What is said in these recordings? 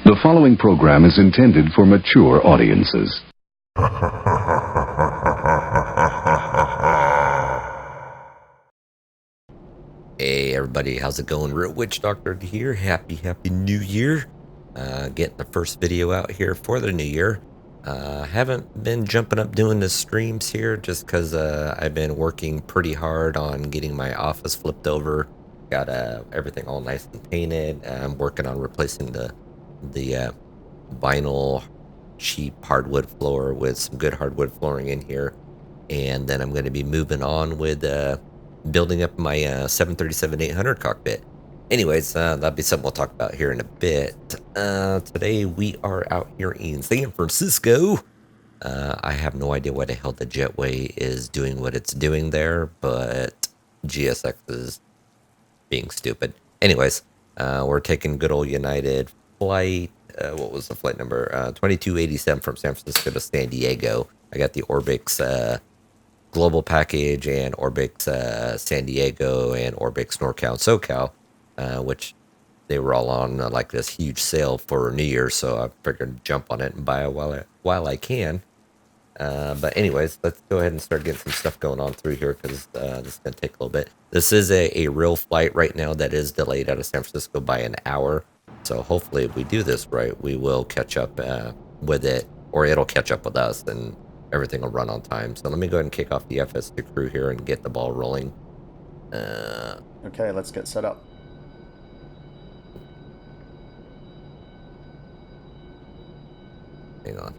The following program is intended for mature audiences. Hey everybody, how's it going? Real Witch Doctor here. Happy New Year. Getting the first video out here for the new year. Haven't been jumping up doing the streams here just because I've been working pretty hard on getting my office flipped over. Got everything all nice and painted. I'm working on replacing the vinyl cheap hardwood floor with some good hardwood flooring in here, and then I'm going to be moving on with building up my 737-800 cockpit. Anyways, that'll be something we'll talk about here in a bit. Today we are out here in San Francisco. I have no idea why the hell the jetway is doing what it's doing there, but GSX is being stupid. Anyways, we're taking good old United flight. What was the flight number? 2287 from San Francisco to San Diego. I got the ORBX Global package and ORBX San Diego and ORBX NorCal and SoCal, which they were all on like this huge sale for New Year's, so I figured jump on it and buy it while I can. But anyways, let's go ahead and start getting some stuff going on through here because this is going to take a little bit. This is a real flight right now that is delayed out of San Francisco by an hour. So hopefully if we do this right, we will catch up with it, or it'll catch up with us, and everything will run on time. So let me go ahead and kick off the FS2 crew here and get the ball rolling. Okay, let's get set up. Hang on.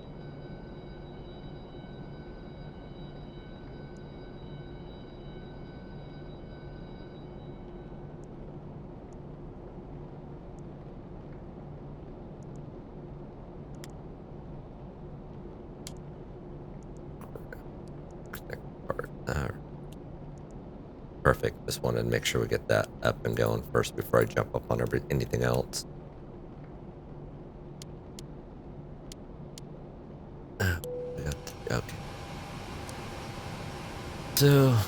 Perfect. Just wanted to make sure we get that up and going first before I jump up on anything else. Okay. So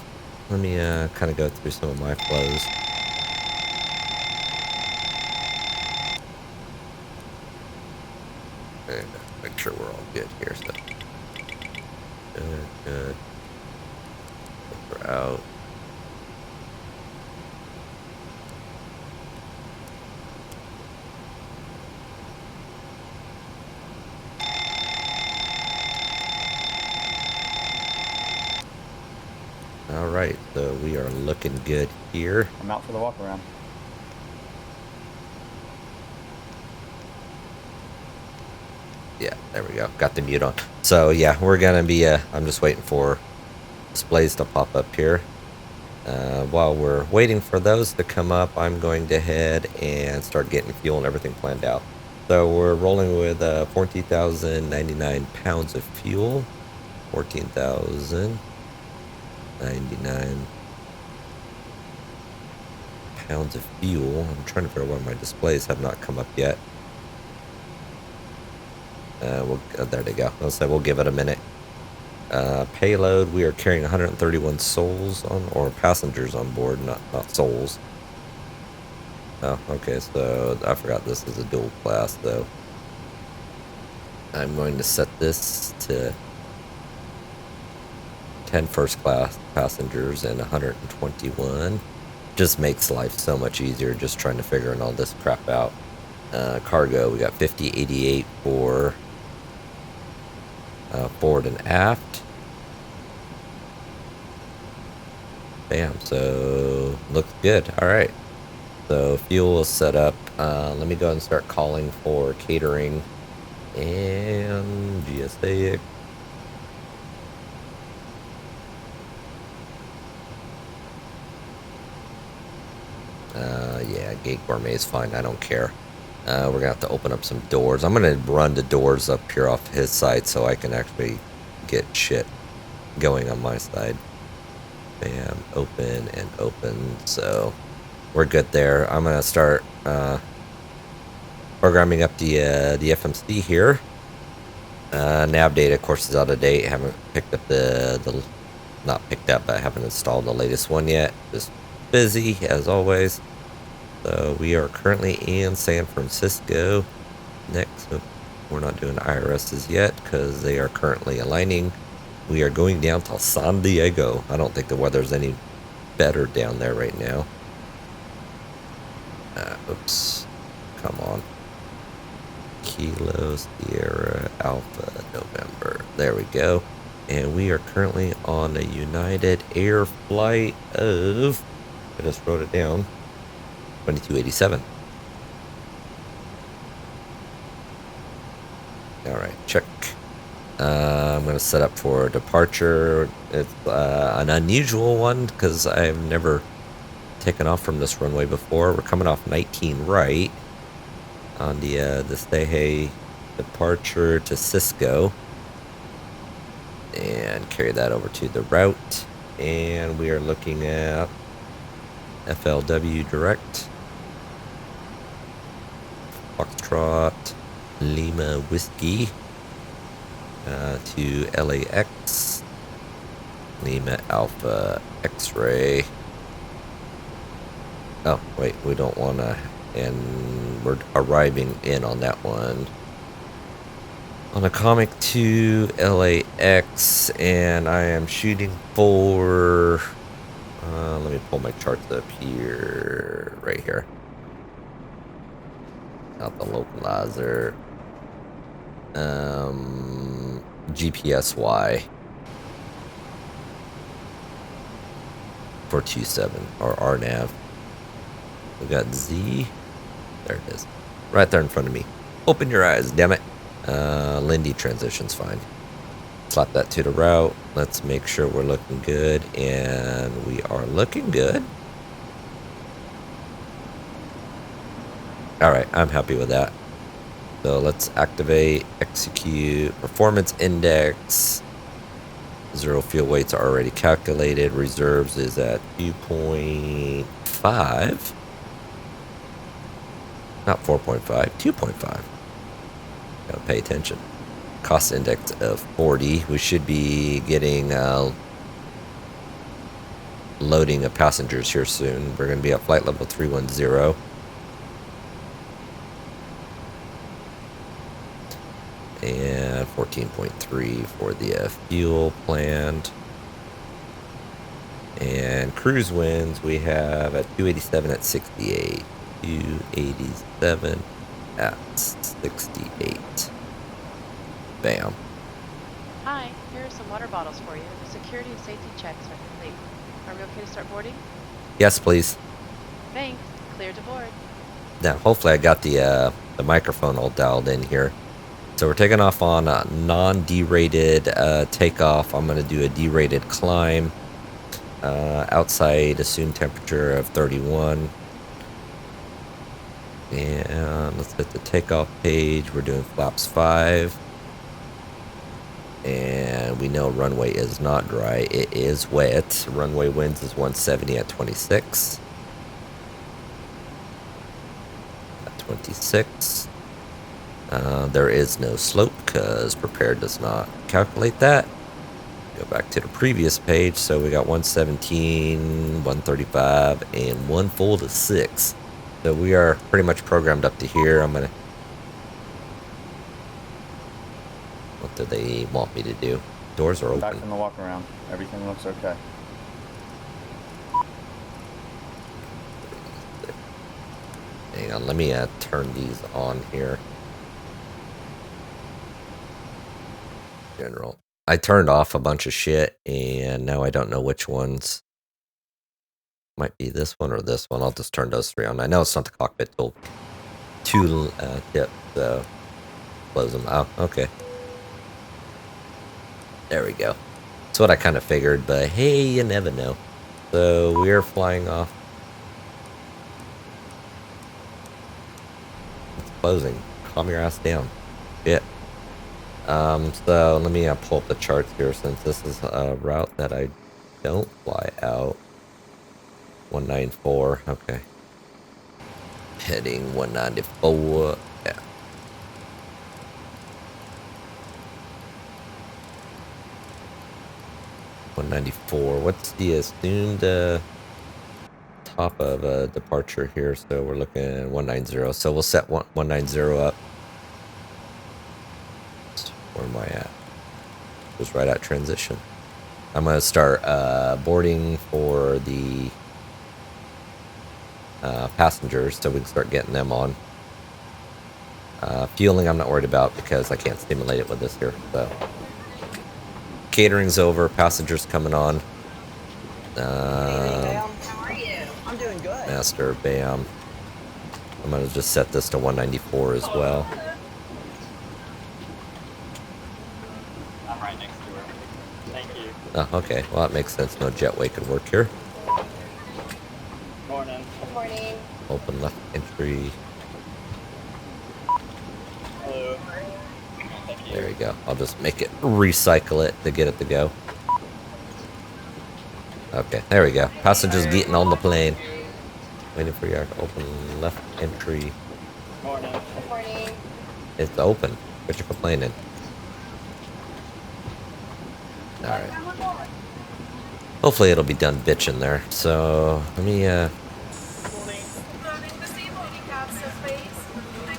let me kind of go through some of my flows. And make sure we're all good here. So good. We're out. All right, so we are looking good here. I'm out for the walk around. Yeah, there we go. Got the mute on. So yeah, we're gonna be. I'm just waiting for displays to pop up here. While we're waiting for those to come up, I'm going to head and start getting fuel and everything planned out. So we're rolling with 14,099 pounds of fuel. 14,099 pounds of fuel. I'm trying to figure out why my displays have not come up yet. There they go. We'll give it a minute. Payload, we are carrying 131 souls on, or passengers on board, not souls. Oh, okay, so I forgot this is a dual class though. I'm going to set this to 10 first class passengers and 121. Just makes life so much easier just trying to figure all this crap out. Cargo, we got 5088 for forward and aft. Bam, so looks good. All right, so fuel is set up. Let me go ahead and start calling for catering and GSA. Yeah, Gate Gourmet is fine. I don't care. We're gonna have to open up some doors. I'm gonna run the doors up here off his side so I can actually get shit going on my side. Bam, open and open. So we're good there. I'm gonna start programming up the FMC here. Nav data, of course, is out of date. Haven't picked up not picked up, but I haven't installed the latest one yet. Just busy as always. So we are currently in San Francisco. Next, we're not doing IRSs yet because they are currently aligning. We are going down to San Diego. I don't think the weather's any better down there right now. Oops. Come on. Kilo Sierra Alpha November. There we go. And we are currently on a United Air flight of, I just wrote it down, 2287. All right, check. I'm going to set up for departure. It's an unusual one because I've never taken off from this runway before. We're coming off 19 right on the Stehe departure to Cisco, and carry that over to the route. And we are looking at FLW direct, Foxtrot Lima Whiskey to LAX, Lima Alpha X-Ray. Oh, wait, we don't want to, and we're arriving in on that one. On a comic to LAX, and I am shooting for, let me pull my charts up here, right here. Not the localizer. GPSY 427 or RNAV. We got Z. There it is. Right there in front of me. Open your eyes, damn it. Lindy transition's fine. Slap that to the route. Let's make sure we're looking good. And we are looking good. Alright, I'm happy with that. So let's activate, execute, performance index. 0 fuel weights are already calculated. Reserves is at 2.5. Not 4.5, 2.5. Gotta pay attention. Cost index of 40. We should be getting loading of passengers here soon. We're going to be at flight level 310. And 14.3 for the fuel planned. And cruise winds we have at 287 at 68. 287 at 68. Bam. Hi, here are some water bottles for you. The security and safety checks are complete. Are we okay to start boarding? Yes, please. Thanks. Clear to board. Now, hopefully I got the microphone all dialed in here. So we're taking off on a non-derated takeoff. I'm going to do a derated climb. Outside assumed temperature of 31. And let's hit the takeoff page. We're doing flaps 5. And we know runway is not dry. It is wet. Runway winds is 170 at 26. At 26. There is no slope because Prepar does not calculate that. Go back to the previous page. So we got 117, 135, and 1 full to 6. So we are pretty much programmed up to here. I'm gonna. What do they want me to do? Doors are open. Back from the walk around. Everything looks okay. Hang on, let me turn these on here. General. I turned off a bunch of shit, and now I don't know which ones. Might be this one or this one. I'll just turn those 3 on. I know it's not the cockpit tool. 2 tip, so close them out. Okay. There we go. That's what I kind of figured, but hey, you never know. So we're flying off. It's closing. Calm your ass down. Yeah. So let me pull up the charts here since this is a route that I don't fly out. 194. Okay. Heading 194. Yeah. 194. What's the assumed top of departure here? So we're looking at 190. So we'll set 190 up. Where am I at? Just right at transition. I'm gonna start boarding for the passengers so we can start getting them on. Fueling I'm not worried about because I can't stimulate it with this here. So catering's over, passengers coming on. How are you? I'm doing good. Master BAM. I'm gonna just set this to 194 as well. I'm right next to her. Thank you. Oh, okay. Well, that makes sense. No jetway could work here. Morning. Good morning. Open left entry. Hello. Thank you. There you go. I'll just make it recycle it to get it to go. Okay, there we go. Passengers getting on the plane. Waiting for your open left entry. Morning. Good morning. It's open. Quit your complaining. Alright. Hopefully it'll be done bitching there. So let me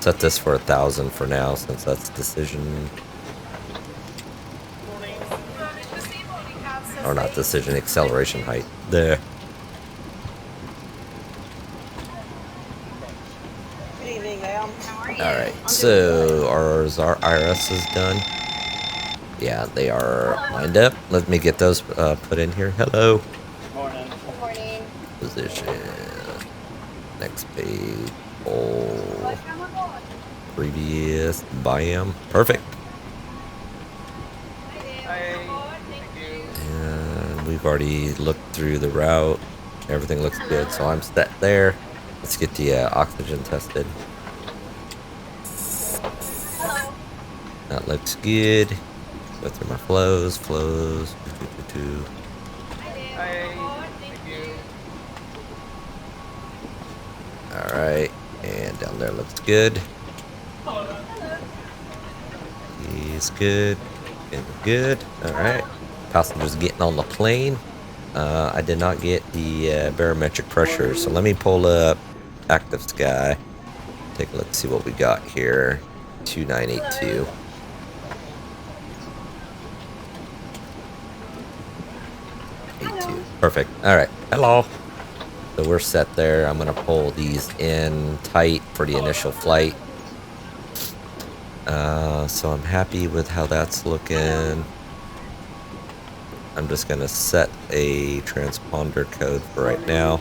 set this for 1,000 for now since that's decision. Or not decision, acceleration height. There. Good evening, ma'am. How are you? Alright, so our IRS is done. Yeah, they are lined up. Let me get those put in here. Hello. Morning. Good morning. Position. Next page. Oh. Previous. BAM. Perfect. And we've already looked through the route. Everything looks good, so I'm set there. Let's get the oxygen tested. That looks good. Go through my flows. Alright, and down there looks good. He's good. And good. Alright. Passengers getting on the plane. I did not get the barometric pressure, so let me pull up Active Sky. Take a look, see what we got here. 2982. Perfect. Alright. Hello. So we're set there. I'm going to pull these in tight for the initial flight. So I'm happy with how that's looking. I'm just going to set a transponder code for right now.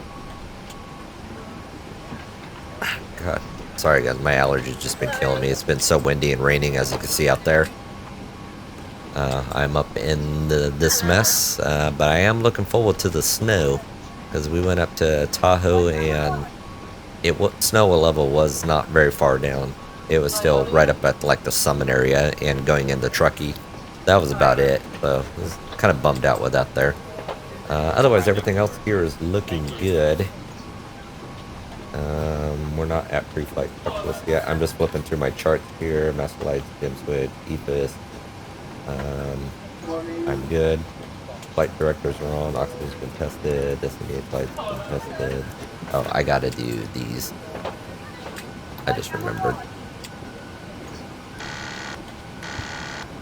God. Sorry guys, my allergies just been killing me. It's been so windy and raining as you can see out there. I'm up in this mess, but I am looking forward to the snow because we went up to Tahoe and snow level was not very far down. It was still right up at like the summit area and going into Truckee. That was about it. So I was kind of bummed out with that there. Otherwise, everything else here is looking good. We're not at pre-flight checklist yet. I'm just flipping through my charts here. Master lights, dim switch, EFIS. I'm good. Flight directors are on. Oxygen's been tested. Designated flight's been tested. Oh, I gotta do these. I just remembered.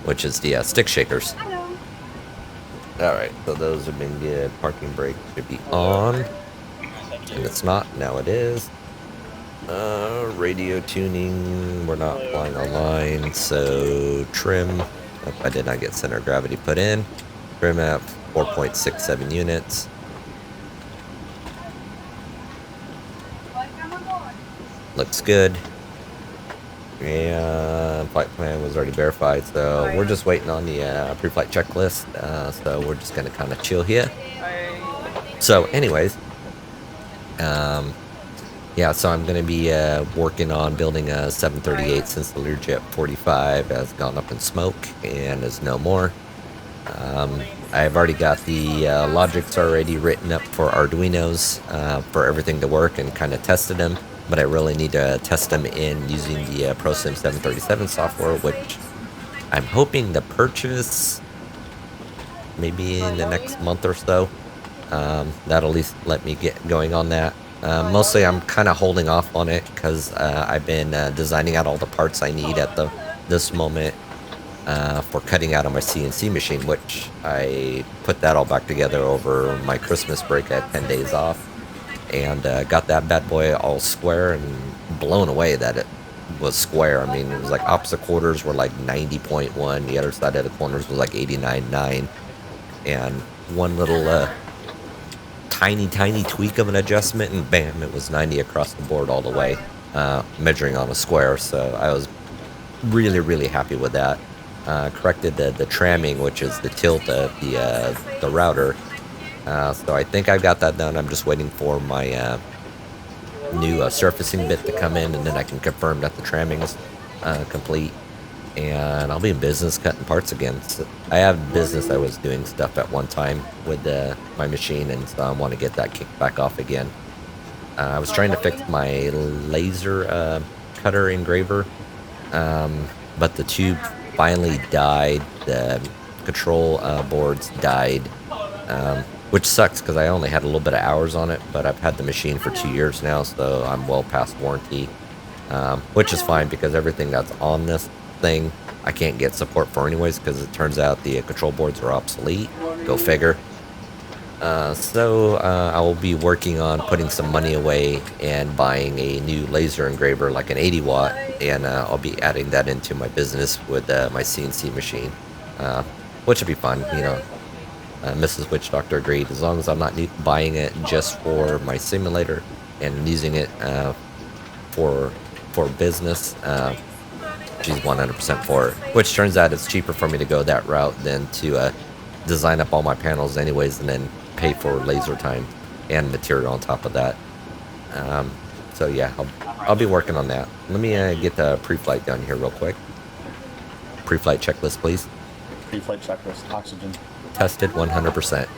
Which is the stick shakers. Alright, so those have been good. Parking brake should be on. And it's not. Now it is. Radio tuning. We're not flying online. So trim. Oh, I did not get center of gravity put in. Trim at 4.67 units. Looks good. And flight plan was already verified, so we're just waiting on the pre-flight checklist. So we're just gonna kind of chill here. So, anyways, yeah. So I'm gonna be working on building a 738 since the Learjet 45 has gone up in smoke and is no more. I've already got the logics already written up for Arduinos for everything to work and kind of tested them. But I really need to test them in using the ProSim 737 software, which I'm hoping to purchase maybe in the next month or so. That'll at least let me get going on that. Mostly I'm kind of holding off on it because I've been designing out all the parts I need at this moment. for cutting out on my CNC machine, which I put that all back together over my Christmas break. I had 10 days off, and got that bad boy all square, and blown away that it was square. I mean, it was like opposite quarters were like 90.1, the other side of the corners was like 89.9, and one little tiny tweak of an adjustment, and bam, it was 90 across the board all the way, measuring on a square. So I was really happy with that. Corrected the tramming, which is the tilt of the router. So I think I've got that done. I'm just waiting for my new surfacing bit to come in, and then I can confirm that the tramming is complete, and I'll be in business cutting parts again. So I have business. I was doing stuff at one time with my machine, and so I want to get that kicked back off again. I was trying to fix my laser cutter engraver, but the tube finally died. The control boards died, which sucks because I only had a little bit of hours on it, but I've had the machine for 2 years now, so I'm well past warranty, which is fine because everything that's on this thing I can't get support for anyways, because it turns out the control boards are obsolete. Go figure. So I will be working on putting some money away and buying a new laser engraver, like an 80 watt, and I'll be adding that into my business with my CNC machine, which will be fun. You know, Mrs. Witch Doctor agreed, as long as I'm not buying it just for my simulator and using it for business. She's 100% for it, which turns out it's cheaper for me to go that route than to design up all my panels anyways and then pay for laser time and material on top of that. So yeah, I'll be working on that. Let me get the pre-flight down here real quick. Pre-flight checklist, please. Pre-flight checklist. Oxygen. Tested 100%.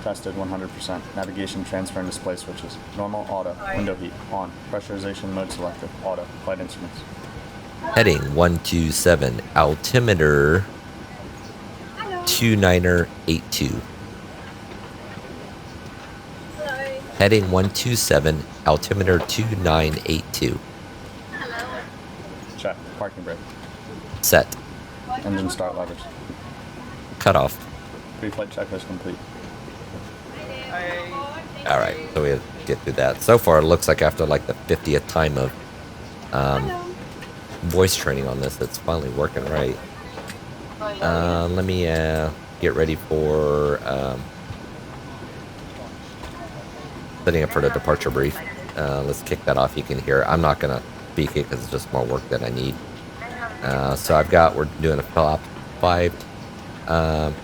Tested 100%. Navigation, transfer, and display switches. Normal, auto. Window heat, on. Pressurization, mode selected, auto. Flight instruments. Heading 127, altimeter 2982. Heading 127, altimeter 2982. Check. Parking brake. Set. Engine start levers. Cut off. Pre-flight checklist complete. Alright, so we have to get through that. So far, it looks like after like the 50th time of voice training on this, it's finally working right. Let me get ready for setting up for the departure brief. Let's kick that off. You can hear it. I'm not going to speak it because it's just more work that I need. So we're doing a top 5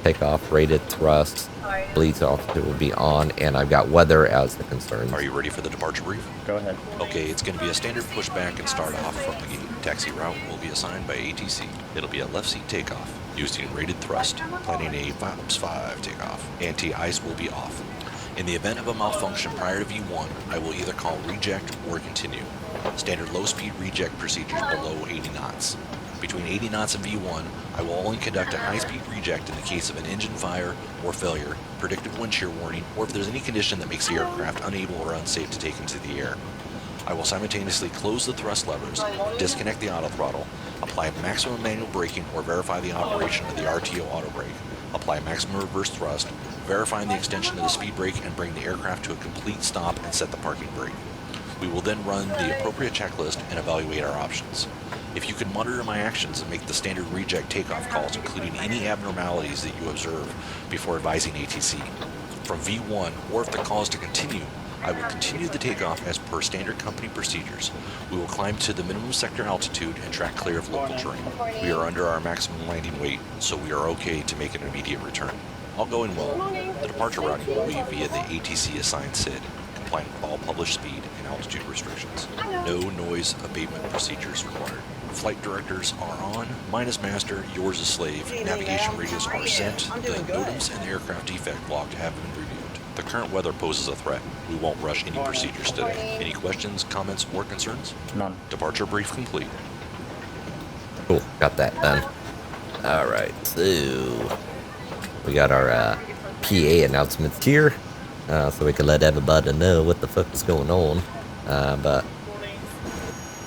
takeoff, rated thrust, bleeds off, it will be on, and I've got weather as the concern. Are you ready for the departure brief? Go ahead. Okay, it's going to be a standard pushback and start off from the gate. Taxi route will be assigned by ATC. It'll be a left seat takeoff, using rated thrust, planning a Flaps 5 takeoff. Anti-ice will be off. In the event of a malfunction prior to V1, I will either call reject or continue. Standard low-speed reject procedures below 80 knots. Between 80 knots and V1, I will only conduct a high-speed reject in the case of an engine fire or failure, predictive wind shear warning, or if there's any condition that makes the aircraft unable or unsafe to take into the air. I will simultaneously close the thrust levers, disconnect the auto throttle, apply maximum manual braking or verify the operation of the RTO auto brake, apply maximum reverse thrust, verifying the extension of the speed brake and bring the aircraft to a complete stop and set the parking brake. We will then run the appropriate checklist and evaluate our options. If you can monitor my actions and make the standard reject takeoff calls, including any abnormalities that you observe before advising ATC. From V1, or if the call is to continue, I will continue the takeoff as per standard company procedures. We will climb to the minimum sector altitude and track clear of local terrain. We are under our maximum landing weight, so we are okay to make an immediate return. All going well, the departure routing will be via the ATC assigned SID, compliant with all published speed and altitude restrictions. No noise abatement procedures required. Flight directors are on, minus master, yours is slave, navigation radios are sent, the NOTAMs and the aircraft defect log have been reviewed. The current weather poses a threat. We won't rush any procedures today. Any questions, comments, or concerns? None. Departure brief complete. Cool, got that done. Alright, so we got our PA announcements here, so we can let everybody know what the fuck is going on. But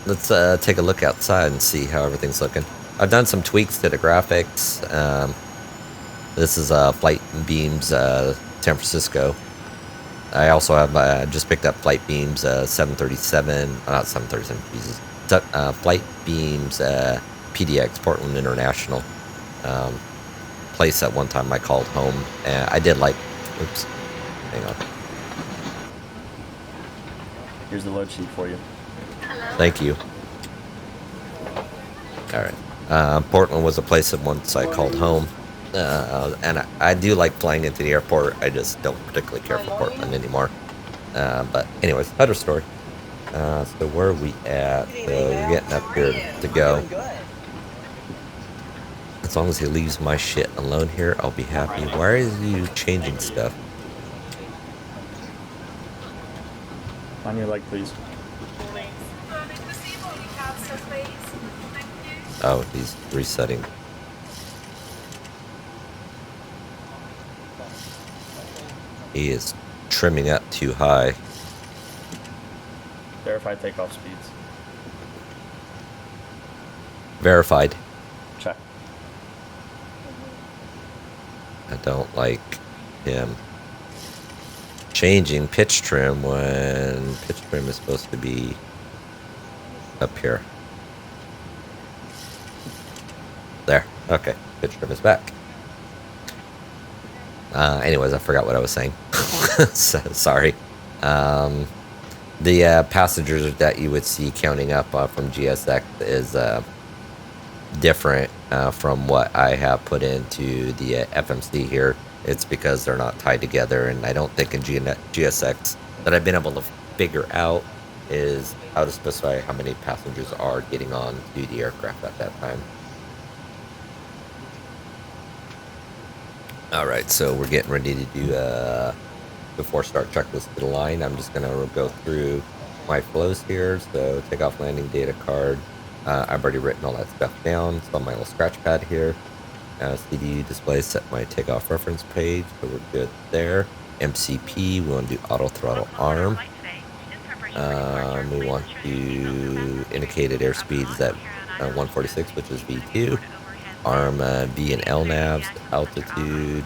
let's take a look outside and see how everything's looking. I've done some tweaks to the graphics. This is FlightBeam's San Francisco. I also have just picked up FlightBeam's 737, not 737, Jesus. FlightBeam's PDX, Portland International. Place at one time I called home. And I did like, oops, hang on. Here's the load sheet for you. Thank you. All right. Portland was a place that once I called home. And I do like flying into the airport. I just don't particularly care for Portland anymore. But anyways, better story. So where are we at? So we're getting up here to go. I'm doing good. As long as he leaves my shit alone here, I'll be happy. Why are you changing stuff? On your leg, please. Oh, he's resetting. He is trimming up too high. Verify takeoff speeds. Verified. Check. I don't like him changing pitch trim when pitch trim is supposed to be up here. There. Okay. Pitch trim is back. Anyways, I forgot what I was saying. So, sorry. The passengers that you would see counting up from GSX is different from what I have put into the FMC here. It's because they're not tied together, and I don't think in GSX that I've been able to figure out is how to specify how many passengers are getting on to the aircraft at that time. All right, so we're getting ready to do before start checklist to the line. I'm just gonna go through my flows here. So takeoff landing data card. I've already written all that stuff down. It's on my little scratch pad here. CDU display set my takeoff reference page, so we're good there. MCP, we want to do auto throttle arm. We want to indicated airspeeds at 146, which is V2. Arm V and L navs, altitude.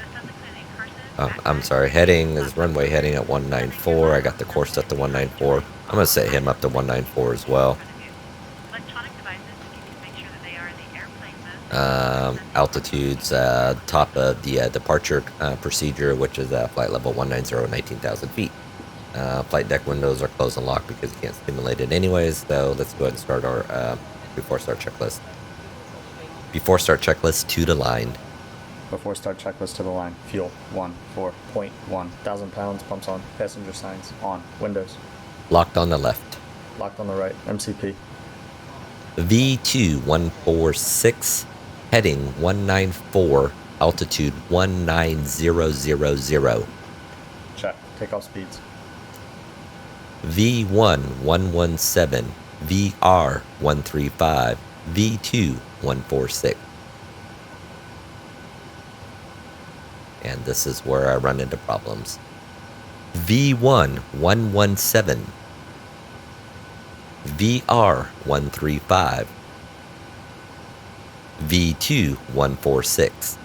I'm sorry, heading is runway heading at 194. I got the course set to 194. I'm going to set him up to 194 as well. Altitudes, top of the departure procedure, which is flight level 190, 19,000 feet. Flight deck windows are closed and locked because you can't stimulate it anyways. So let's go ahead and start our before start checklist. Before start checklist to the line. Before start checklist to the line. Fuel 14.1. 1,000 pounds. Pumps on. Passenger signs on. Windows. Locked on the left. Locked on the right. MCP. V2 146. Heading 194. Altitude 19000. Check. Takeoff speeds. V1 117. VR 135. V2 146. And this is where I run into problems. V1 117. VR 135. V2 146.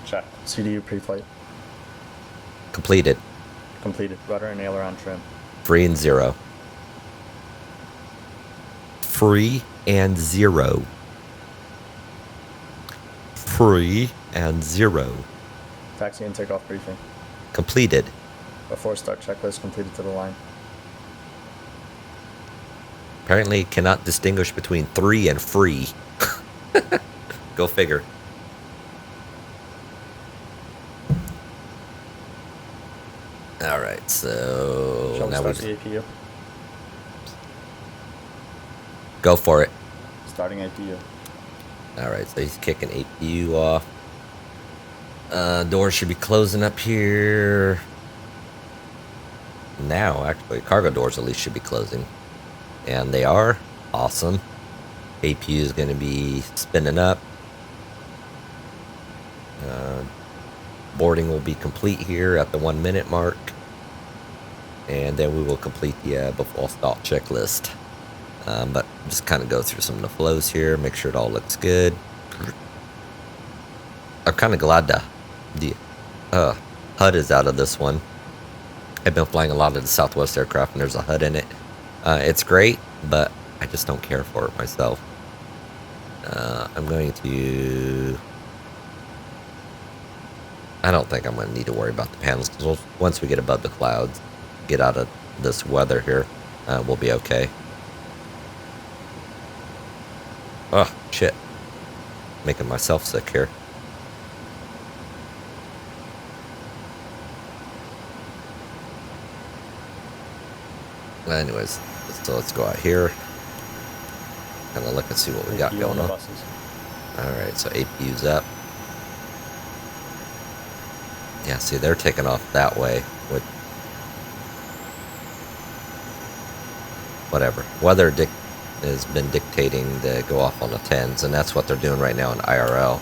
Check. CDU pre-flight. Completed. Completed. Rudder and aileron trim. Free and zero. Free and zero. Free and zero. Taxi and takeoff briefing. Completed. Before start checklist completed to the line. Apparently cannot distinguish between 3 and free. Go figure. Alright, so Shall we now start we the APU? go for it. Starting APU. Alright, so he's kicking APU off. Doors should be closing up here. Now, actually, cargo doors at least should be closing. And they are. Awesome. APU is going to be spinning up. Boarding will be complete here at the 1 minute mark. And then we will complete the before start checklist. But just kind of go through some of the flows here, make sure it all looks good. I'm kind of glad the HUD is out of this one. I've been flying a lot of the Southwest aircraft and there's a HUD in it. It's great, but I just don't care for it myself. I'm going to... I don't think I'm going to need to worry about the panels, because once we get above the clouds, get out of this weather here, we'll be okay. Oh, shit. Making myself sick here. Anyways, so let's go out here. Kind of look and see what we got going on. Alright, so APU's up. Yeah, see, they're taking off that way with whatever. Weather has been dictating to go off on the 10s, and that's what they're doing right now in IRL.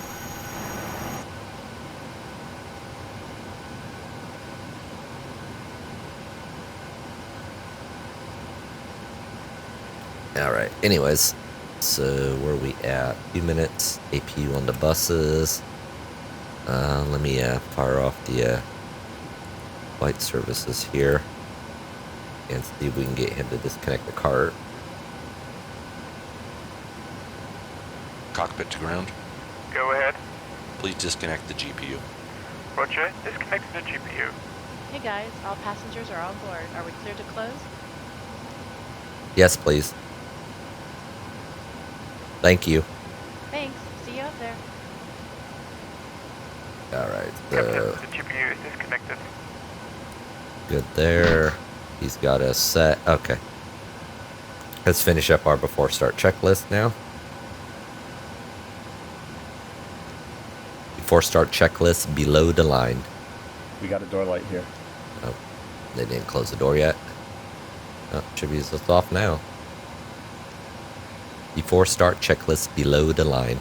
Alright, anyways, so where are we at? 2 minutes, APU on the buses. Let me fire off the flight services here and see if we can get him to disconnect the cart. Cockpit to ground. Go ahead. Please disconnect the GPU. Roger, disconnect the GPU. Hey guys, all passengers are on board. Are we clear to close? Yes, please. Thank you. Thanks. See you up there. Alright, Captain, so the GPU is disconnected. good there. He's got us set. Okay. Let's finish up our before start checklist now. Before start checklist below the line. We got a door light here. Oh, they didn't close the door yet. Oh, should be just off now. Before start checklist below the line.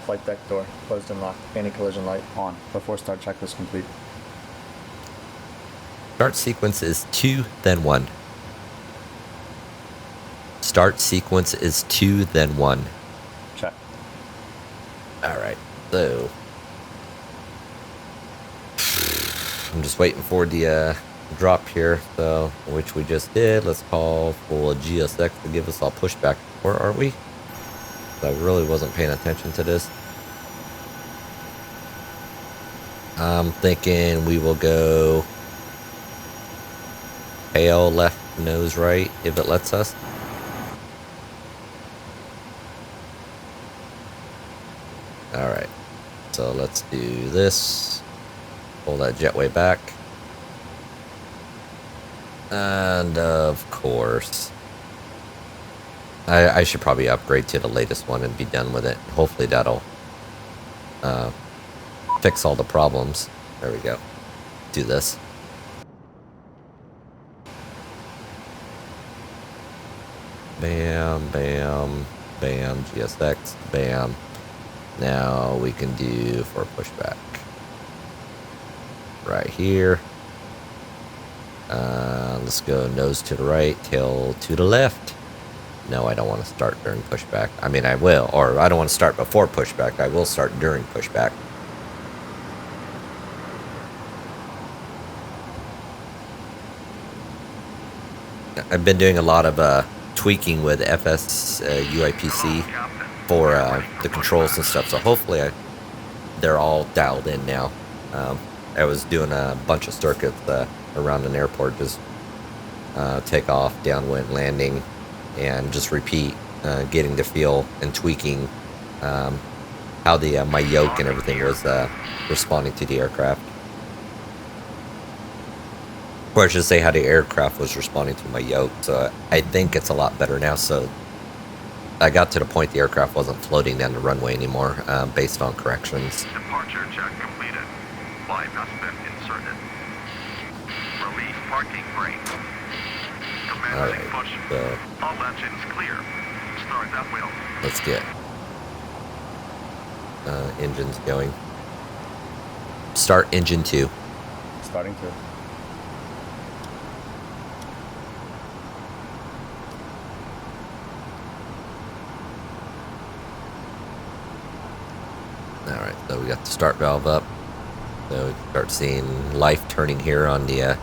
Flight deck door closed and locked. Anti-collision light on. Before start checklist complete. Start sequence is 2, then 1. Start sequence is 2, then 1. Check. Alright, so I'm just waiting for the drop here, so which we just did. Let's call for a GSX to give us all pushback. Where are we? I really wasn't paying attention to this. I'm thinking we will go tail left, nose right, if it lets us. Alright, so let's do this. Pull that jetway back. And of course, I should probably upgrade to the latest one and be done with it. Hopefully that'll fix all the problems. There we go. Do this. Bam, bam, bam, GSX, bam. Now we can do for pushback. Right here. Let's go nose to the right, tail to the left. No, I don't want to start during pushback. I mean, I will, or I don't want to start before pushback. I will start during pushback. I've been doing a lot of tweaking with FS UIPC for the controls and stuff, so hopefully they're all dialed in now. I was doing a bunch of circuits around an airport, just take off, downwind, landing, and just repeat, getting the feel and tweaking how the my yoke and everything was responding to the aircraft. Or I should say how the aircraft was responding to my yoke. So I think it's a lot better now. So I got to the point the aircraft wasn't floating down the runway anymore based on corrections. Departure check completed. Flight has been inserted. Release parking brake. Commencing push. So All engines clear. Start that wheel. let's get engines going. Start engine 2. Starting to. Alright, so we got the start valve up. So we can start seeing life turning here on the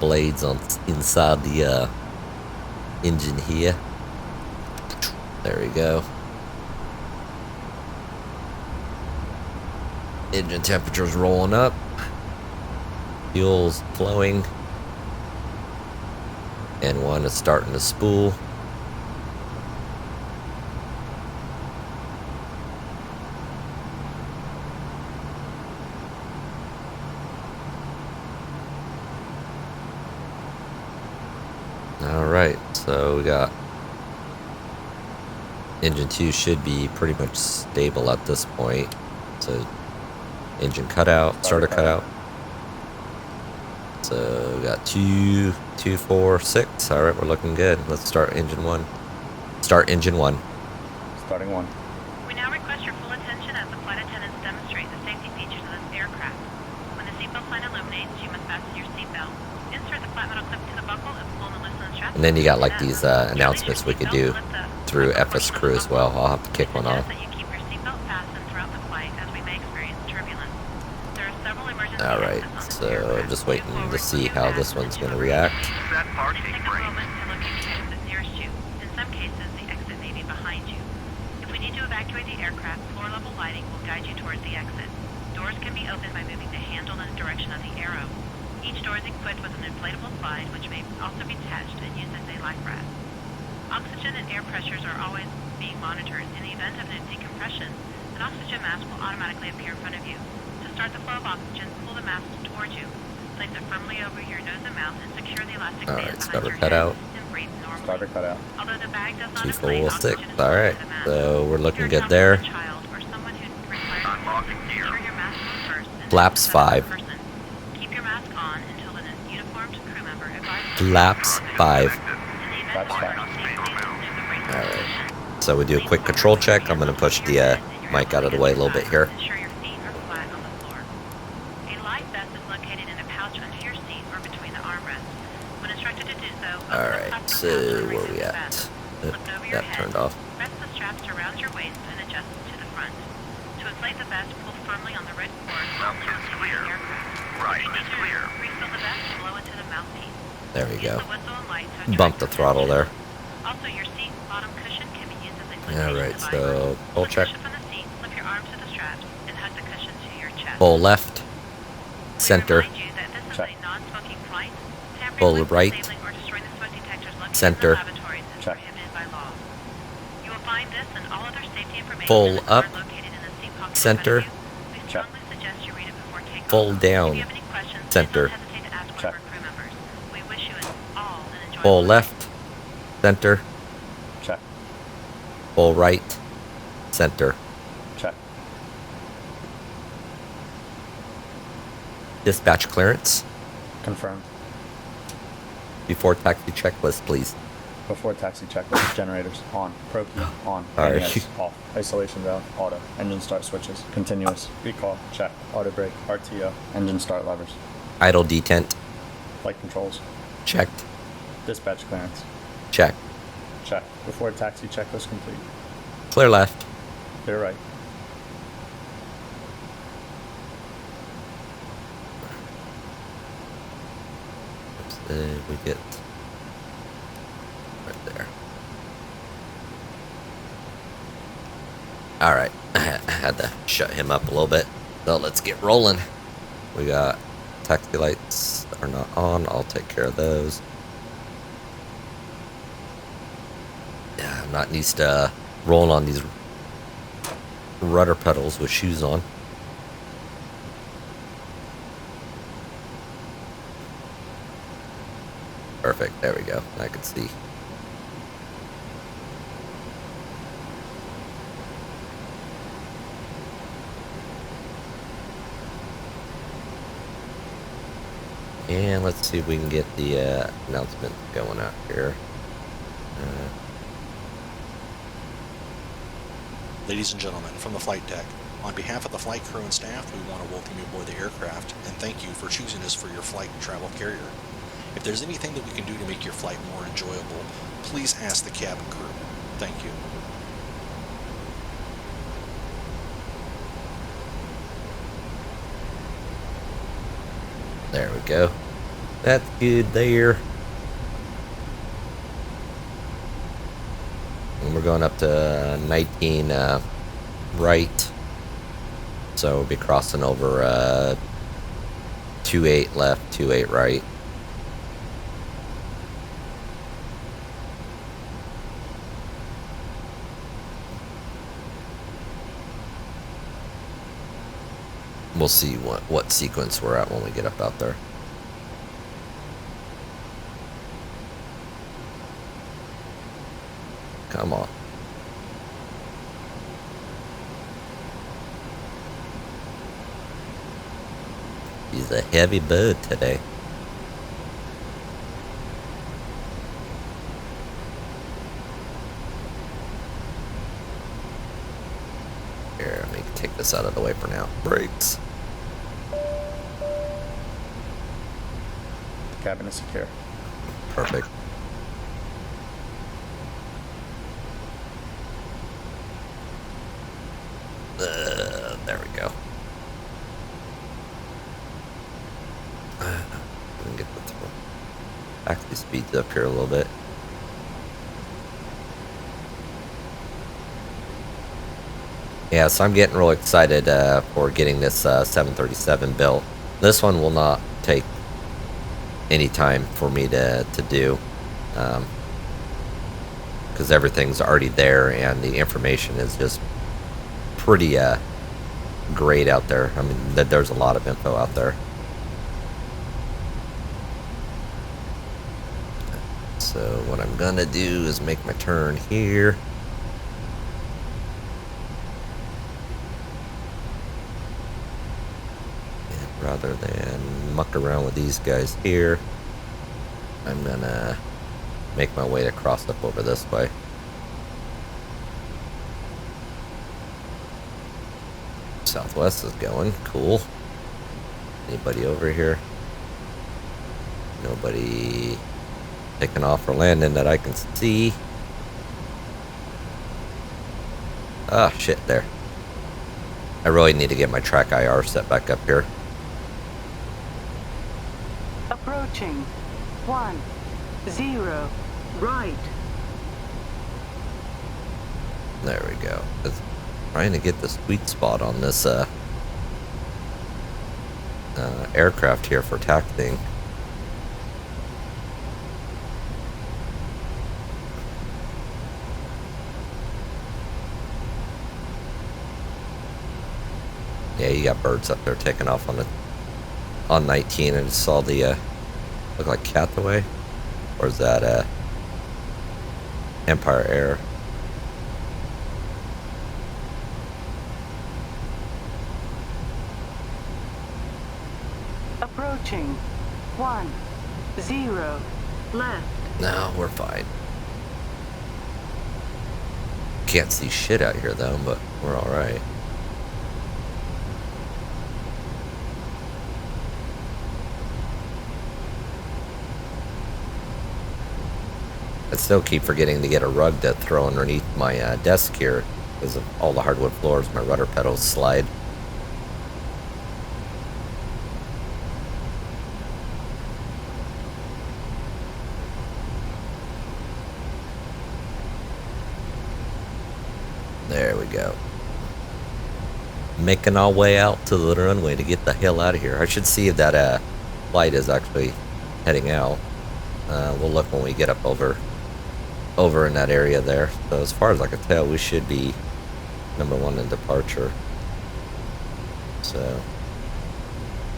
blades on inside the engine here. There we go. Engine temperature's rolling up. Fuel's flowing. And one is starting to spool. Alright, so we got engine 2 should be pretty much stable at this point. So engine cutout, starter cutout. So we got 2, 2, 4, 6. Alright, we're looking good. Let's start engine 1. Start engine 1. Starting 1. We now request your full attention as the flight attendants demonstrate the safety features of this aircraft. When the seatbelt sign illuminates, you must fasten your seatbelt. Insert the flat metal clip to the buckle and pull the loosen strap. And then you got like these announcements we could do through FS Crew as well. I'll have to kick one off. Alright, so I'm just waiting to see how this one's going to react. Set parking Take a brake. moment to locate the exit nearest you. In some cases, the exit may be behind you. If we need to evacuate the aircraft, floor-level lighting will guide you towards the exit. Doors can be opened by moving the handle in the direction of the arrow. Each door is equipped with an inflatable slide, which may also be attached and used as a life raft. Oxygen and air pressures are always being monitored. In the event of a decompression, an oxygen mask will automatically appear in front of you. To start the flow of oxygen, pull the mask towards you. Place it firmly over your nose and mouth and secure the elastic band behind starter your cut head out. and breathe normally. Starter cutout. Although the bag does not 2, 4, inflate, 6. oxygen is Alright, to the mask. so we're If looking you're good a there. child or someone who requires Unlocking assistance, gear. secure your mask on first and Flaps then set up 5. the person. Keep your mask on until an uniformed crew member advises Flaps 5. Flaps 5. Alright, so we do a quick control check. I'm going to push the mic out of the way a little bit here. Ensure your feet are flat on the floor. A life vest is located in a pouch under your seat or between the armrests. When instructed to do so, open the Alright, plastic so pouch and where release we the at? vest. Slip it over your That head. turned off. Press the straps around your waist and adjust to the front. To inflate the vest, pull firmly on the red cord while It's tilting clear. the aircraft. Right, If you need it's to clear. refill the vest, blow into the mouthpiece. There we Use go. the whistle and light to attract Bump the attention. throttle there. Also, your seat bottom cushion can be used as a flotation Alright, device. so full Lift check. cushion from the seat, slip your arms to the straps, and hug the cushion to your chest. Full left. We Center. remind you that this is Check. a non-smoking flight. Tampering Full with, right. disabling, or destroying the smoke detectors located Center. in the laboratories is Check. prohibited by law. You will find this and all other safety information Full in the card up. located in the seat pocket in Center. front of you. We strongly suggest you read it before takeoff. Full down. If you have any questions, Center. please don't hesitate to ask one Check. of our crew members. We wish you all an enjoyable Full day. left. Center. Check. Full right. Center. Check. Dispatch clearance. Confirmed. Before taxi checklist, please. Before taxi checklist, generators on, prop on, Alright. ABS off, isolation valve auto, engine start switches, continuous, recall, check, auto brake, RTO, engine start levers, Idle detent. flight controls, Checked. dispatch clearance, Check. check. Before taxi checklist complete, Clear left. clear right, We get right there. Alright, I had to shut him up a little bit. So let's get rolling. We got taxi lights that are not on. I'll take care of those. Yeah, I'm not used to rolling on these rudder pedals with shoes on. Perfect, there we go. I can see. And let's see if we can get the announcement going out here. Ladies and gentlemen, from the flight deck, on behalf of the flight crew and staff, we want to welcome you aboard the aircraft and thank you for choosing us for your flight and travel carrier. If there's anything that we can do to make your flight more enjoyable, please ask the cabin crew. Thank you. There we go. That's good there. And we're going up to 19 right. So we'll be crossing over 28 left, 28 right. We'll see what sequence we're at when we get up out there. Come on. He's a heavy bird today. Here, let me take this out of the way for now. Brakes. Cabin is secure. Perfect. There we go. We can get the taxi speeds up here a little bit. Yeah, so I'm getting real excited for getting this 737 built. This one will not take any time for me to do, because everything's already there and the information is just pretty great out there. I mean, there's a lot of info out there. So what I'm gonna do is make my turn here. And rather than muck around with these guys here, I'm gonna make my way to cross up over this way. Southwest is going. Cool. Anybody over here? Nobody taking off or landing that I can see. Ah, shit, there. I really need to get my track IR set back up here. Approaching 10 right. There we go. It's trying to get the sweet spot on this aircraft here for taxiing. Yeah, you got birds up there taking off on 19. I just saw the look like Cataway, or is that Empire Air? Approaching 10 left. No, we're fine. Can't see shit out here though, but we're all right. I still keep forgetting to get a rug to throw underneath my desk here because of all the hardwood floors. My rudder pedals slide. There we go. Making our way out to the runway to get the hell out of here. I should see if that flight is actually heading out. We'll look when we get up over in that area there. So as far as I can tell, we should be #1 in departure. So,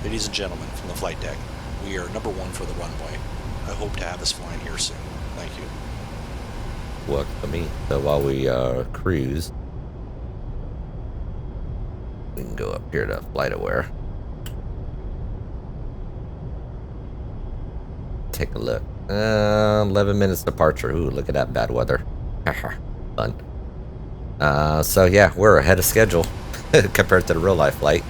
Ladies and gentlemen, from the flight deck, we are #1 for the runway. I hope to have us flying here soon. Thank you. work for me. So while we cruise, we can go up here to FlightAware. Take a look. 11 minutes departure. Ooh, look at that bad weather. Fun. So yeah, we're ahead of schedule compared to the real life flight.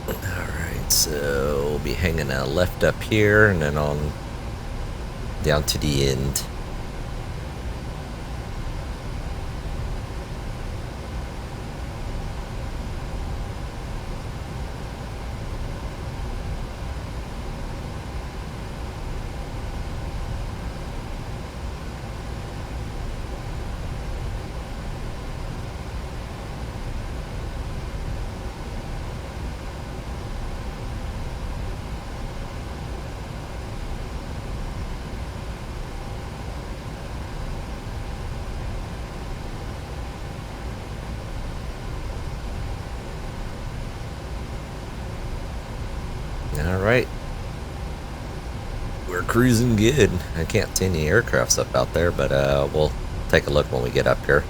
Alright, so we'll be hanging a left up here and then on down to the end. All right. We're cruising good. I can't see any aircrafts up out there, but we'll take a look when we get up here.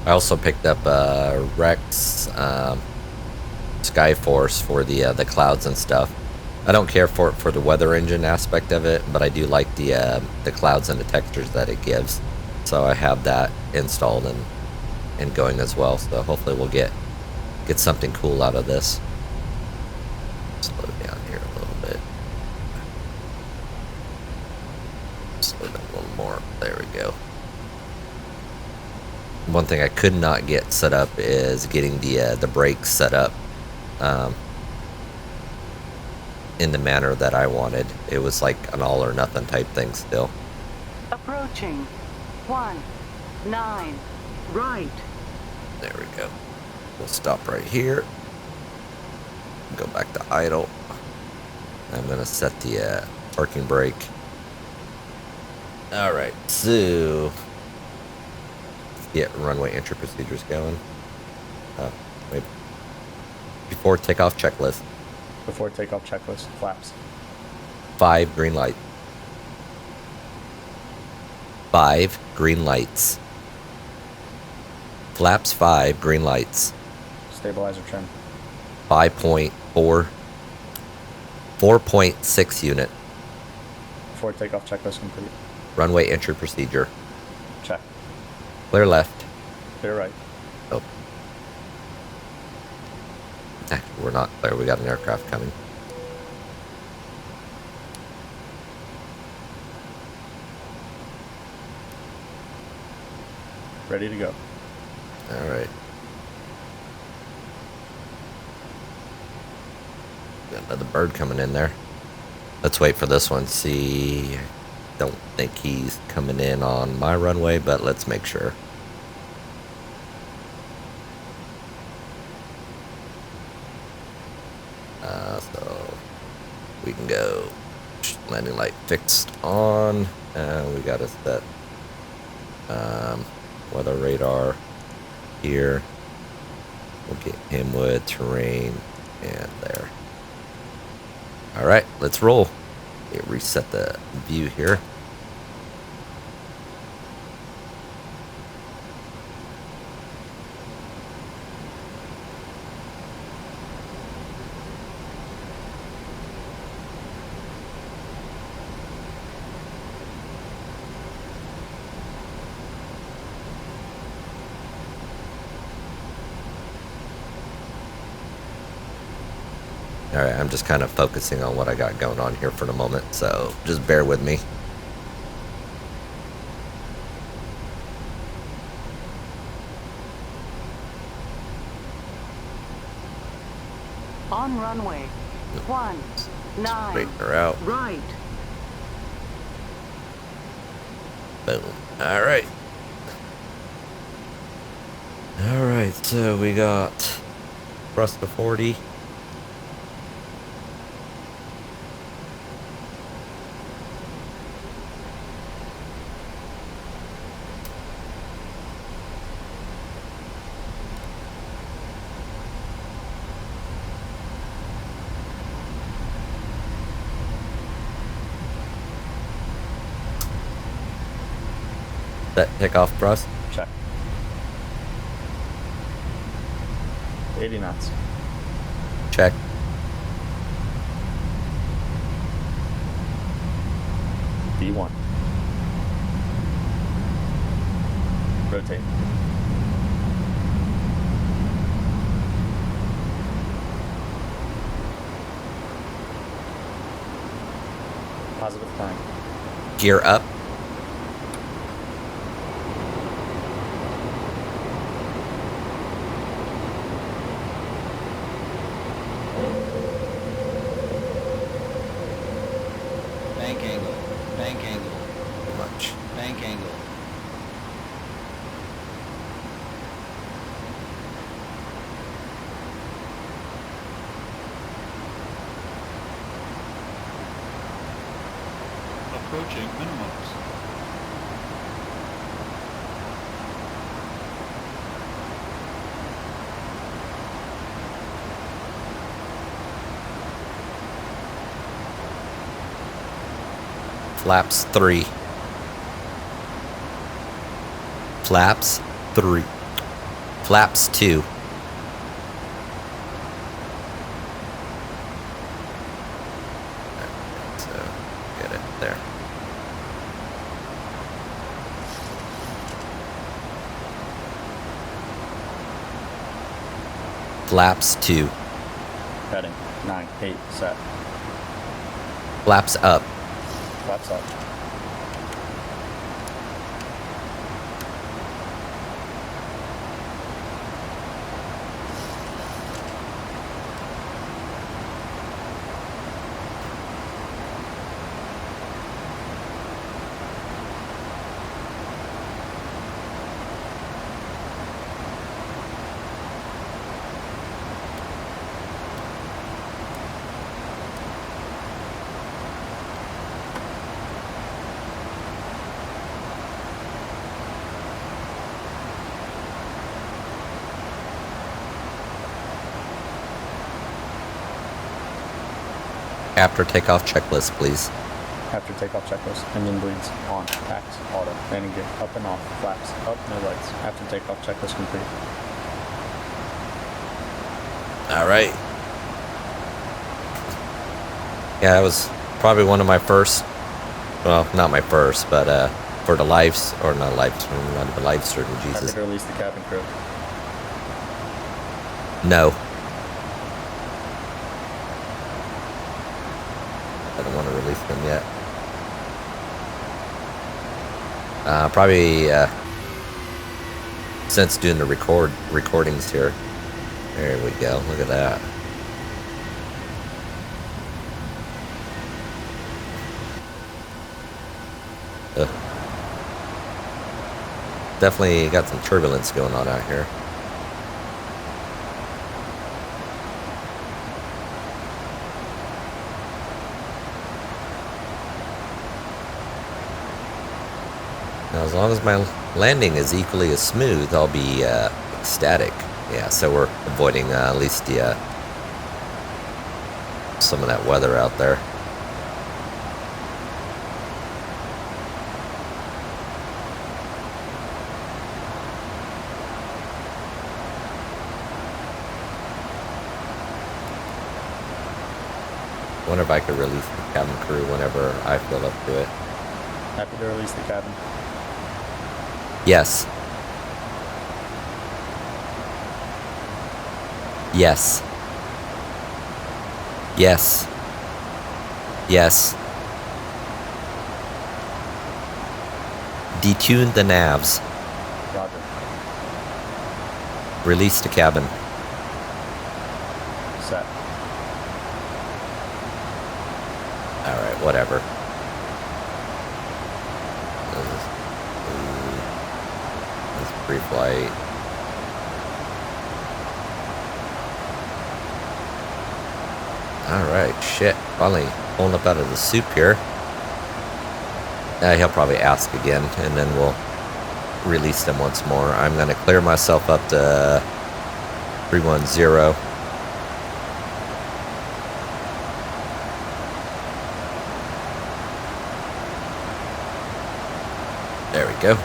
I also picked up Rex Skyforce for the clouds and stuff. I don't care for the weather engine aspect of it, but I do like the clouds and the textures that it gives. So I have that installed and going as well. So hopefully we'll get something cool out of this. Slow down here a little bit. Slow down a little more. There we go. One thing I could not get set up is getting the brakes set up in the manner that I wanted. It was like an all or nothing type thing still. Approaching. 19. Right. There we go. We'll stop right here. Go back to idle. I'm gonna set the parking brake. All right, so get runway entry procedures going. Wait. Before takeoff checklist. Before takeoff checklist, flaps. 5 green light. 5 green lights. Flaps 5 green lights. Stabilizer trim. 5.4. 4.6 unit. Before takeoff checklist complete. Runway entry procedure. Check. Clear left. Clear right. Oh. We're not clear. We got an aircraft coming. Ready to go. All right. Got another bird coming in there. Let's wait for this one. See, I don't think he's coming in on my runway, but let's make sure. So we can go landing light fixed on. We got to set weather radar here. We'll get him with terrain and there. All right, let's roll. Reset the view here. All right, I'm just kind of focusing on what I got going on here for the moment, so just bear with me. On runway. 19. Straighten her out. Right. Boom. All right. All right, so we got thrust to 40. Set takeoff thrust. Check. 80 knots. Check. B1. Rotate. Positive climb. Gear up. Bank angle. Bank angle. Too much. Bank angle. approaching minimums. Flaps 3. Flaps 3. Flaps 2. So, get it there. Flaps 2. Heading 9, 8, set. Flaps up. Flaps up. After takeoff checklist, please. After takeoff checklist, engine bleeds, on, packs, auto, landing gear, up and off, flaps, up, no lights. After takeoff checklist complete. Alright. Yeah, that was probably one of my first, well, not my first, but for the lives, or not live stream, not even live stream, Jesus. Happy to release the cabin crew. No. I don't want to release them yet. Probably since doing the recordings here. There we go. Look at that. Definitely got some turbulence going on out here. Now, as long as my landing is equally as smooth, I'll be ecstatic. Yeah, so we're avoiding at least the some of that weather out there. Wonder if I could release the cabin crew whenever I feel up to it. Happy to release the cabin. Yes. Yes. Yes. Yes. Detune the navs. Roger. Release the cabin. Set. Alright, whatever. This is pre-flight. Alright, shit. Finally pulling up out of the soup here. He'll probably ask again, and then we'll release them once more. I'm going to clear myself up to 310. There we go.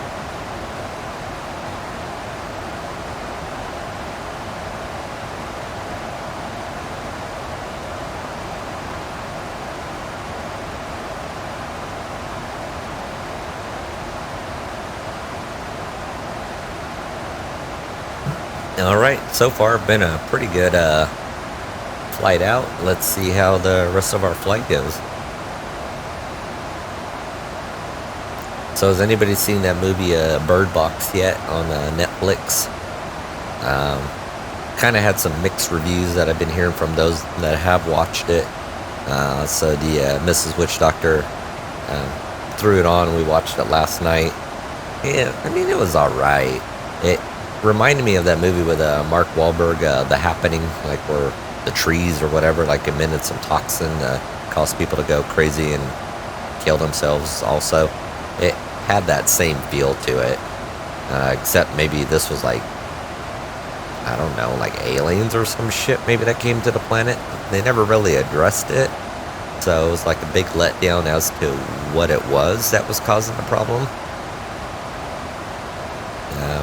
Alright, so far been a pretty good flight out. Let's see how the rest of our flight goes. So has anybody seen that movie Bird Box yet on Netflix? Kind of had some mixed reviews that I've been hearing from those that have watched it. So the Mrs. Witch Doctor threw it on. We watched it last night. Yeah, I mean, it was alright. It reminded me of that movie with Mark Wahlberg, The Happening, like where the trees or whatever like emitted some toxin caused people to go crazy and kill themselves also. It had that same feel to it, except maybe this was like, I don't know, like aliens or some shit maybe that came to the planet. They never really addressed it, so it was like a big letdown as to what it was that was causing the problem.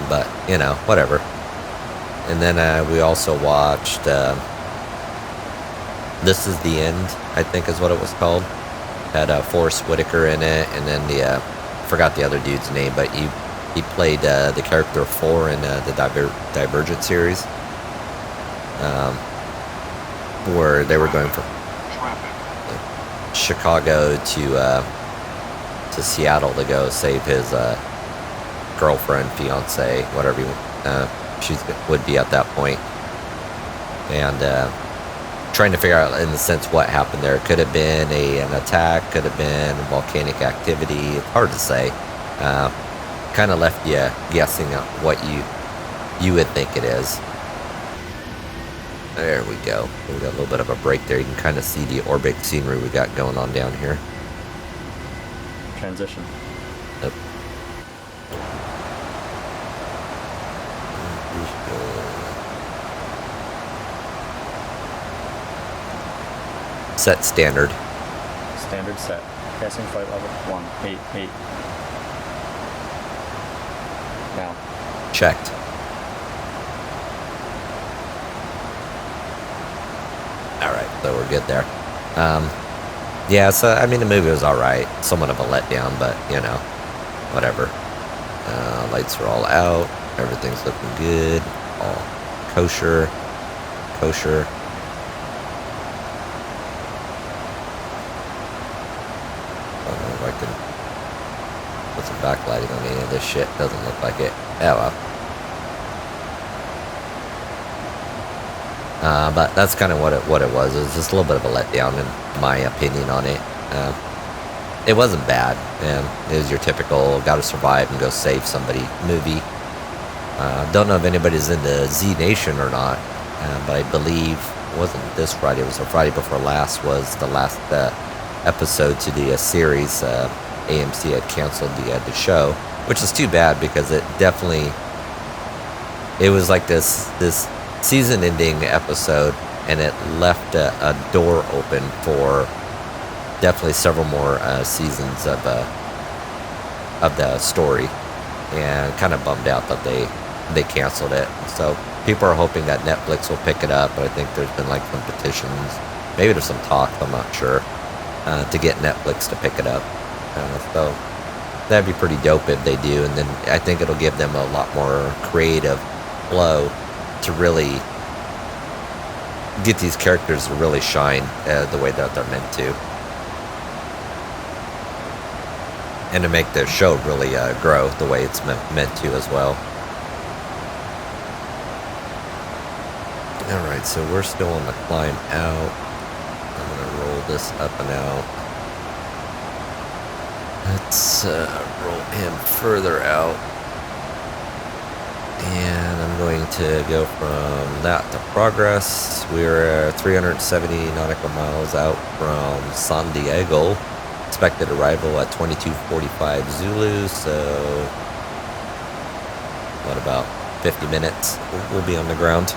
But, you know, whatever. And then we also watched This Is the End, I think is what it was called. Had Forrest Whitaker in it, and then the forgot the other dude's name, but he played the character 4 in the Divergent series, where they were going from Chicago to Seattle to go save his girlfriend, fiance, whatever she would be at that point, and trying to figure out in the sense what happened there. Could have been an attack, could have been volcanic activity. It's hard to say. Kind of left you guessing at what you would think it is. There we go. We got a little bit of a break there. You can kind of see the ORBX scenery we got going on down here. Transition. Yep. Set standard. Standard set. Passing flight level 188. Now. Checked. Alright, so we're good there. Yeah, so, I mean, the movie was alright. Somewhat of a letdown, but, you know, whatever. Lights are all out. Everything's looking good. All kosher. Kosher. I don't know if I can put some backlighting on any of this shit. Doesn't look like it. Oh well. But that's kind of what it was. It was just a little bit of a letdown in my opinion on it. It wasn't bad, and it was your typical gotta survive and go save somebody movie. Don't know if anybody's into Z Nation or not, but I believe it wasn't this Friday. It was the Friday before last. Was the last episode to the series. AMC had canceled the show, which is too bad because it was like this season-ending episode, and it left a door open for definitely several more seasons of the story, and kind of bummed out that they canceled it. So people are hoping that Netflix will pick it up, but I think there's been like some petitions, maybe there's some talk, I'm not sure, to get Netflix to pick it up. So that'd be pretty dope if they do, and then I think it'll give them a lot more creative flow to really get these characters to really shine the way that they're meant to, and to make the show really grow the way it's meant to as well. Alright, so we're still on the climb out. I'm going to roll this up and out. Let's roll him further out. And I'm going to go from that to progress. We're 370 nautical miles out from San Diego. Expected arrival at 22:45 Zulu, so what, about 50 minutes we'll be on the ground.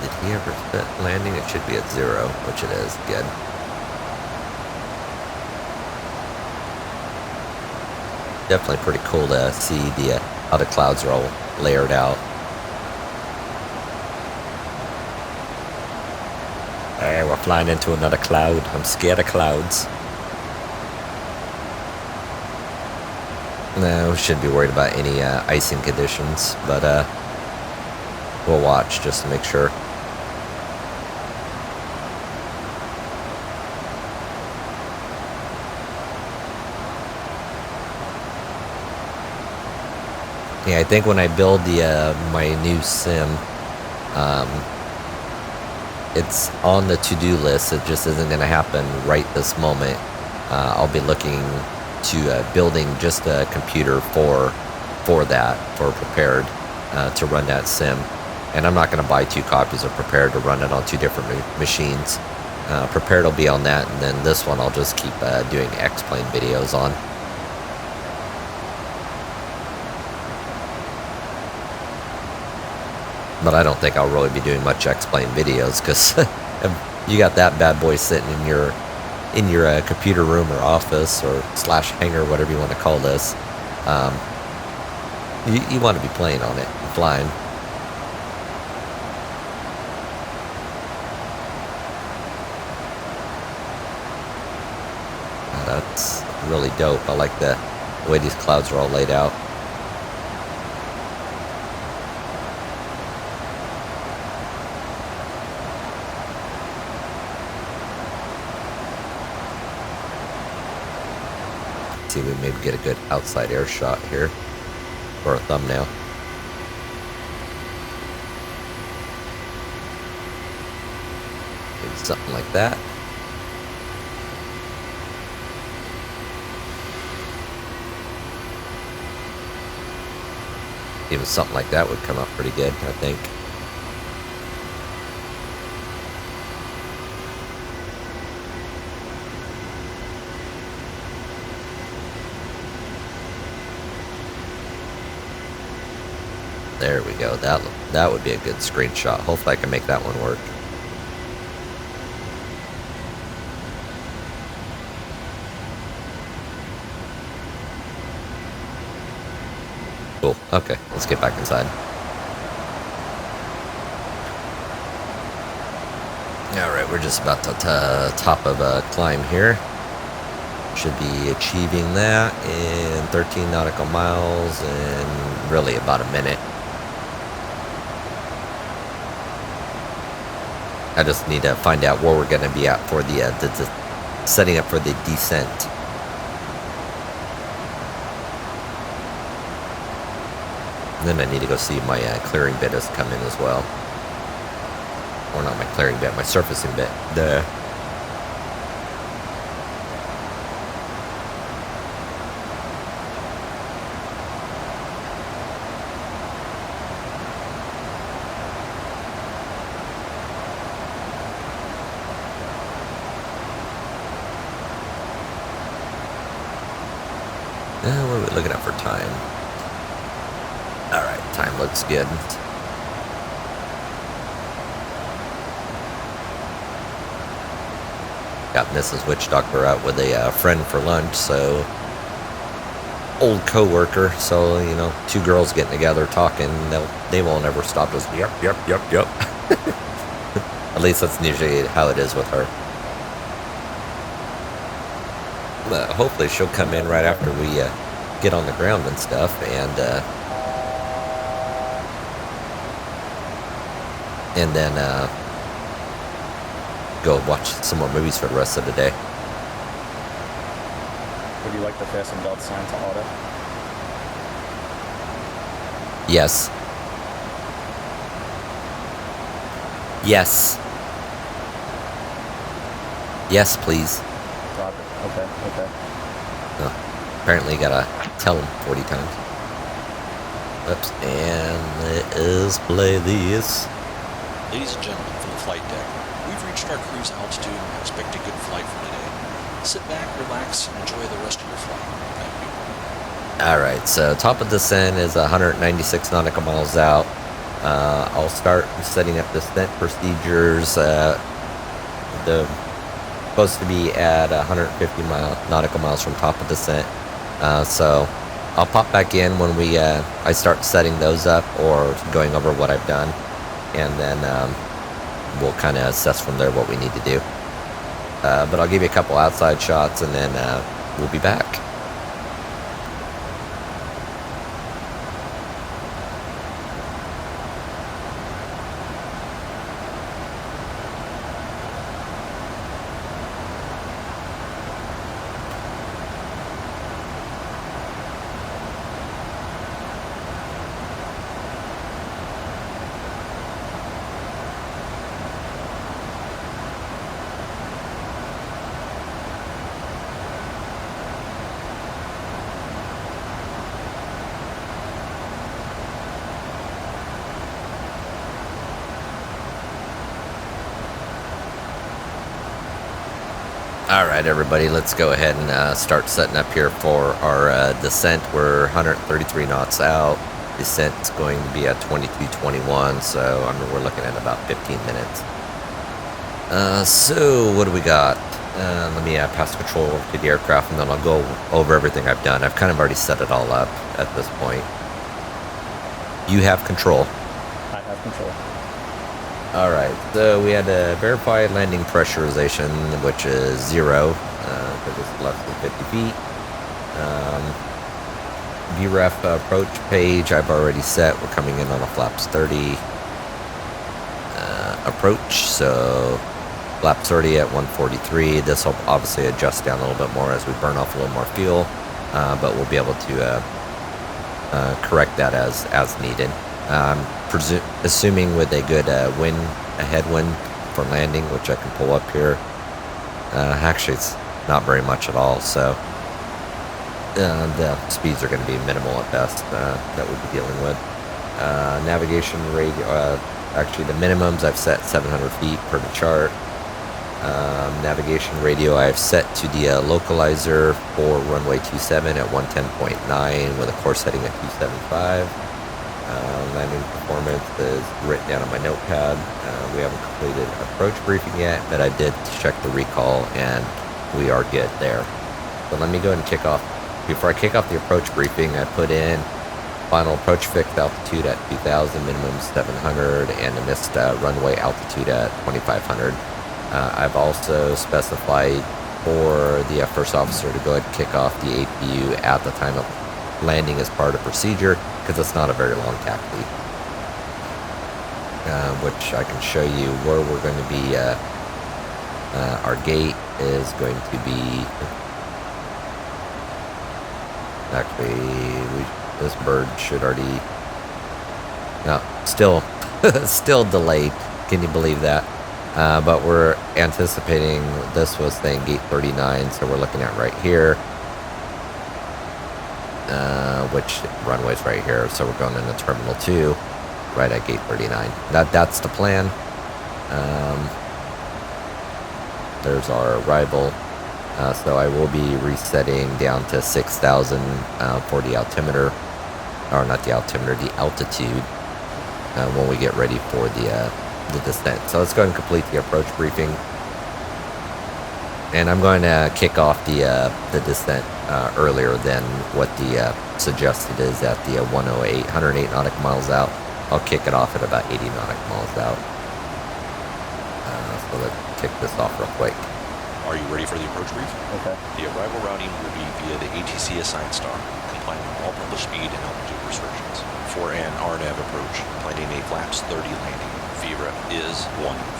Did he ever set landing? It should be at 0, which it is. Good. Definitely pretty cool to see how the clouds are all layered out. Hey, we're flying into another cloud. I'm scared of clouds. No, we shouldn't be worried about any icing conditions, but we'll watch just to make sure. Yeah, I think when I build my new sim, it's on the to-do list. It just isn't going to happen right this moment. I'll be looking to building just a computer for Prepared to run that sim. And I'm not going to buy 2 copies of Prepared to run it on 2 different machines. Prepared will be on that, and then this one I'll just keep doing X-Plane videos on. But I don't think I'll really be doing much X-Plane videos, because you got that bad boy sitting in your computer room or office or / hangar, whatever you want to call this. You want to be playing on it and flying. That's really dope. I like the way these clouds are all laid out. See if we maybe get a good outside air shot here for a thumbnail. Maybe something like that. Even something like that would come up pretty good, I think. There we go. That would be a good screenshot. Hopefully I can make that one work. Cool. Okay, let's get back inside. Alright, we're just about to top of a climb here. Should be achieving that in 13 nautical miles in really about a minute. I just need to find out where we're going to be at for the setting up for the descent. And then I need to go see my clearing bit has come in as well. Or not my clearing bit, my surfacing bit. What are we looking at for time? Alright, time looks good. Got Mrs. Witch Doctor out with a friend for lunch, so old co-worker, so you know, 2 girls getting together talking, they won't ever stop just yep. At least that's usually how it is with her. Hopefully she'll come in right after we get on the ground and stuff, and then go watch some more movies for the rest of the day. Would you like the fasten belt sign to auto? Yes. Yes. Yes, please. Roger. Okay. Oh, apparently you gotta tell him 40 times. Oops, and let us play this. Ladies and gentlemen, from the flight deck, we've reached our cruise altitude and expect a good flight for today. Sit back, relax, and enjoy the rest of your flight. Thank you. Alright, so top of descent is 196 nautical miles out. I'll start setting up descent procedures. Supposed to be at 150 nautical miles from top of descent. So I'll pop back in when I start setting those up or going over what I've done, and then we'll kind of assess from there what we need to do. But I'll give you a couple outside shots, and then we'll be back. Alright everybody, let's go ahead and start setting up here for our descent. We're 133 knots out. Descent's going to be at 22:21, so I mean, we're looking at about 15 minutes. So what do we got? Let me pass control to the aircraft, and then I'll go over everything I've done. I've kind of already set it all up at this point. You have control. I have control. Alright, so we had to verify landing pressurization, which is 0, because it's less than 50 feet. VREF approach page I've already set. We're coming in on a flaps 30 approach, so flaps 30 at 143. This will obviously adjust down a little bit more as we burn off a little more fuel, but we'll be able to correct that as needed. Assuming with a good wind, a headwind for landing, which I can pull up here. Actually, it's not very much at all, so the speeds are going to be minimal at best that we'll be dealing with. Navigation radio, actually the minimums I've set 700 feet per the chart. Navigation radio I've set to the localizer for runway 27 at 110.9 with a course heading at 275. Landing performance is written down on my notepad. We haven't completed approach briefing yet, but I did check the recall and we are good there. So let me go ahead and kick off. Before I kick off the approach briefing, I put in final approach fixed altitude at 2,000, minimum 700, and a missed runway altitude at 2,500. I've also specified for the first officer to go ahead and kick off the APU at the time of landing as part of procedure, because it's not a very long tack lead. Which I can show you where we're going to be. Our gate is going to be... Actually, this bird should already... No, still delayed. Can you believe that? But we're anticipating, this was saying gate 39, so we're looking at right here. Which runway's right here, so we're going into Terminal 2, right at gate 39. That's the plan. There's our arrival. So I will be resetting down to 6,000 for the altimeter, or not the altimeter, the altitude, when we get ready for the descent. So let's go ahead and complete the approach briefing. And I'm going to kick off the descent earlier than what the suggested is at the 108 nautical miles out. I'll kick it off at about 80 nautical miles out. So let's kick this off real quick. Are you ready for the approach brief? Okay. The arrival routing will be via the ATC assigned star, complying with all published speed and altitude restrictions. For an RNAV approach, planning a flaps 30 landing. VREF is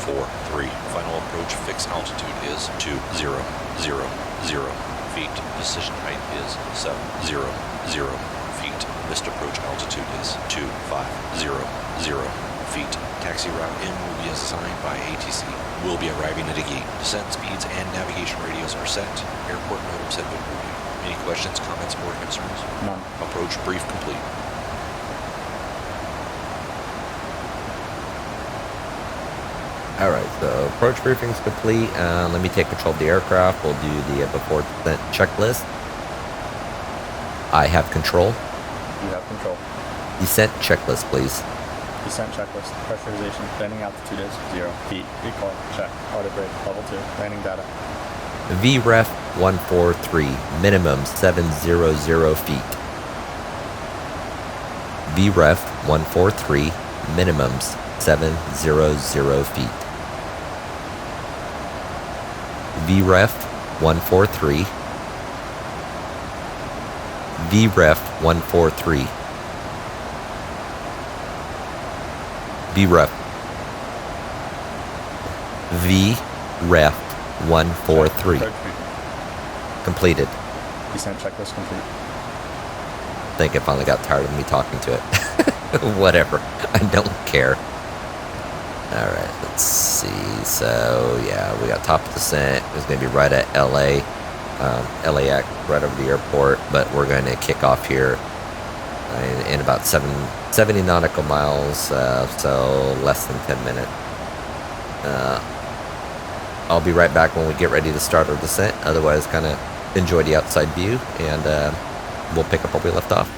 143. Final approach fixed altitude is 2000 feet. Decision height is 700 feet. Missed approach altitude is 2500 feet. Taxi route in will be assigned by ATC. We'll be arriving at a gate. Descent speeds and navigation radios are set. Airport modems have been reviewed. Any questions, comments, or concerns? None. Approach brief complete. Alright, so approach briefing is complete. Let me take control of the aircraft. We'll do the before descent checklist. I have control. You have control. Descent checklist, please. Descent checklist. Pressurization. Landing altitude is 0 feet. Recall. Check. Auto brake. Level 2. Landing data. VREF 143. Minimum 700 feet. VREF 143. Minimums 700 feet. VREF 143. VREF 143. VREF. VREF 143. Completed. Descent checklist complete. I think I finally got tired of me talking to it. Whatever. I don't care. Alright, let's see. So, yeah, we got top of descent. It's going to be right at LA. LAX, right over the airport. But we're going to kick off here in about 70 nautical miles. So, less than 10 minutes. I'll be right back when we get ready to start our descent. Otherwise, kind of enjoy the outside view, and we'll pick up where we left off.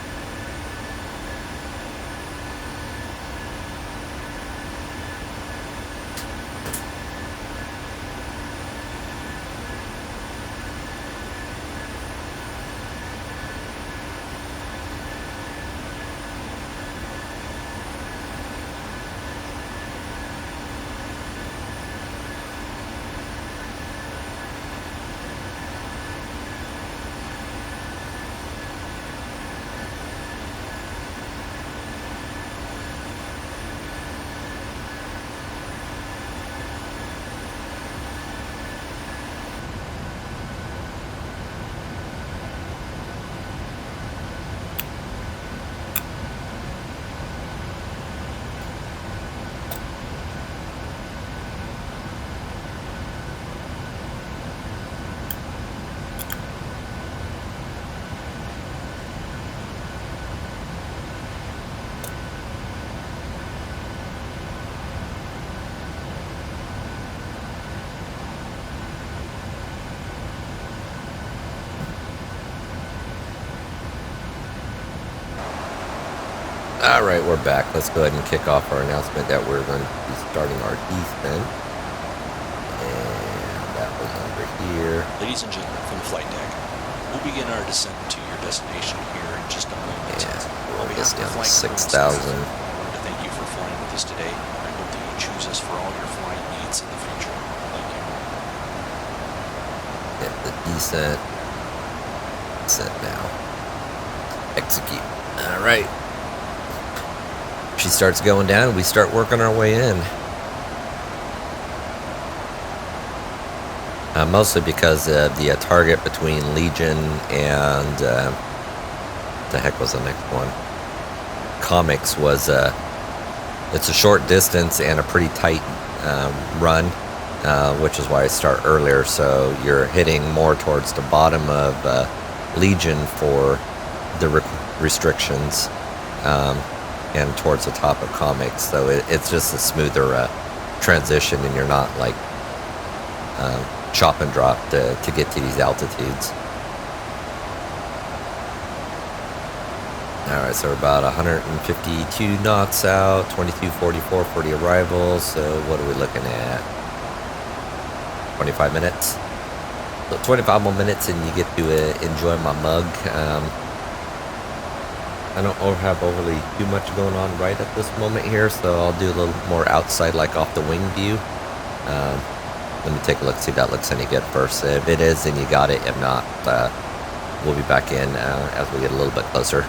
Alright, we're back. Let's go ahead and kick off our announcement that we're going to be starting our descent. And that was over here. Ladies and gentlemen, from the flight deck, we'll begin our descent to your destination here in just a moment. Yeah, On behalf of the flight crew, 6,000. I want to thank you for flying with us today. I hope that you choose us for all your flying needs in the future. Thank you. Hit the descent. Descent now. Execute. Alright. She starts going down, we start working our way in. Mostly because the target between Legion and the heck was the next one? Comics was it's a short distance and a pretty tight run, which is why I start earlier. So you're hitting more towards the bottom of Legion for the restrictions. And towards the top of Comics, so it's just a smoother transition, and you're not like chop and drop to get to these altitudes. Alright, so we're about 152 knots out, 22:44 for the arrival, so what are we looking at? 25 minutes? So 25 more minutes and you get to enjoy my mug. I don't have overly too much going on right at this moment here, so I'll do a little more outside, like off the wing view. Let me take a look, see if that looks any good first. If it is, then you got it. If not, we'll be back in as we get a little bit closer.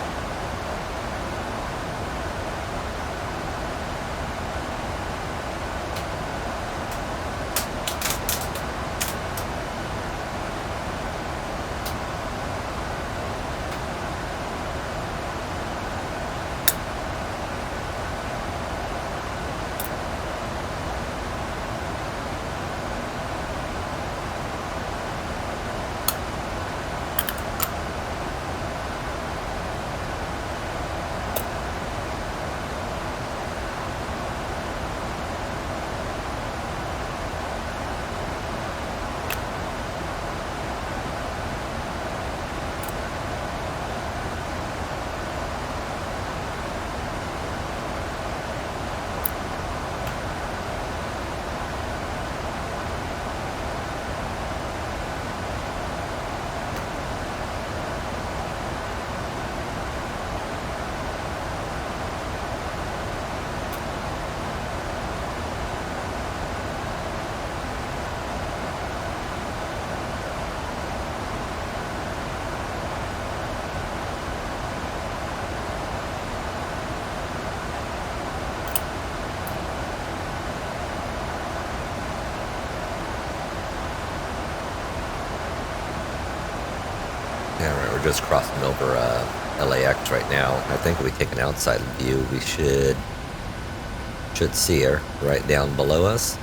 Alright, we're just crossing over LAX right now. I think if we take an outside view, we should see her right down below us.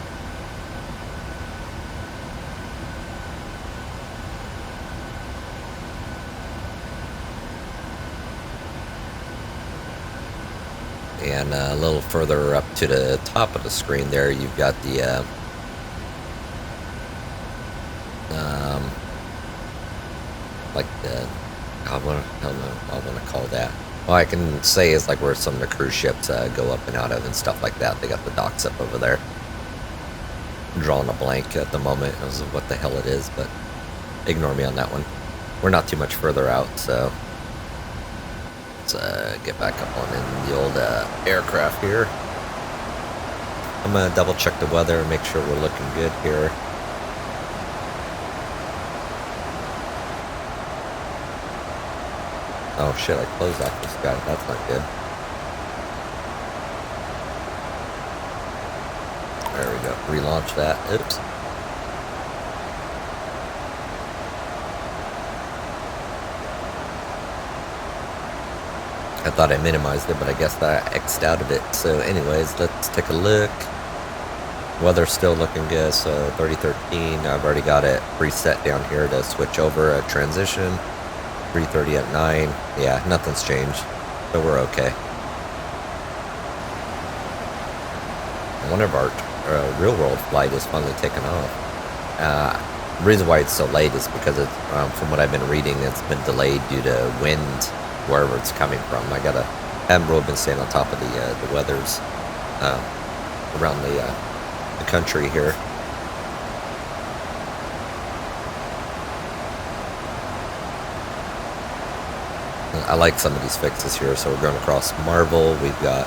And a little further up to the top of the screen there, you've got the like the, I don't know what I want to call that. All I can say is like where some of the cruise ships go up and out of and stuff like that. They got the docks up over there. I'm drawing a blank at the moment as of what the hell it is, but ignore me on that one. We're not too much further out, so let's get back up on in the old aircraft here. I'm gonna double check the weather and make sure we're looking good here. Oh shit, I closed off this guy. That's not good. There we go. Relaunch that. Oops. I thought I minimized it, but I guess I X'd out of it. So anyways, let's take a look. Weather's still looking good, so 3013. I've already got it preset down here to switch over a transition. 3:30 at 9. Yeah, nothing's changed, so we're okay. One of our real world flight is finally taken off. The reason why it's so late is because it's, from what I've been reading, it's been delayed due to wind wherever it's coming from. I haven't really been staying on top of the weathers around the country here. I like some of these fixes here. So we're going across Marvel. We've got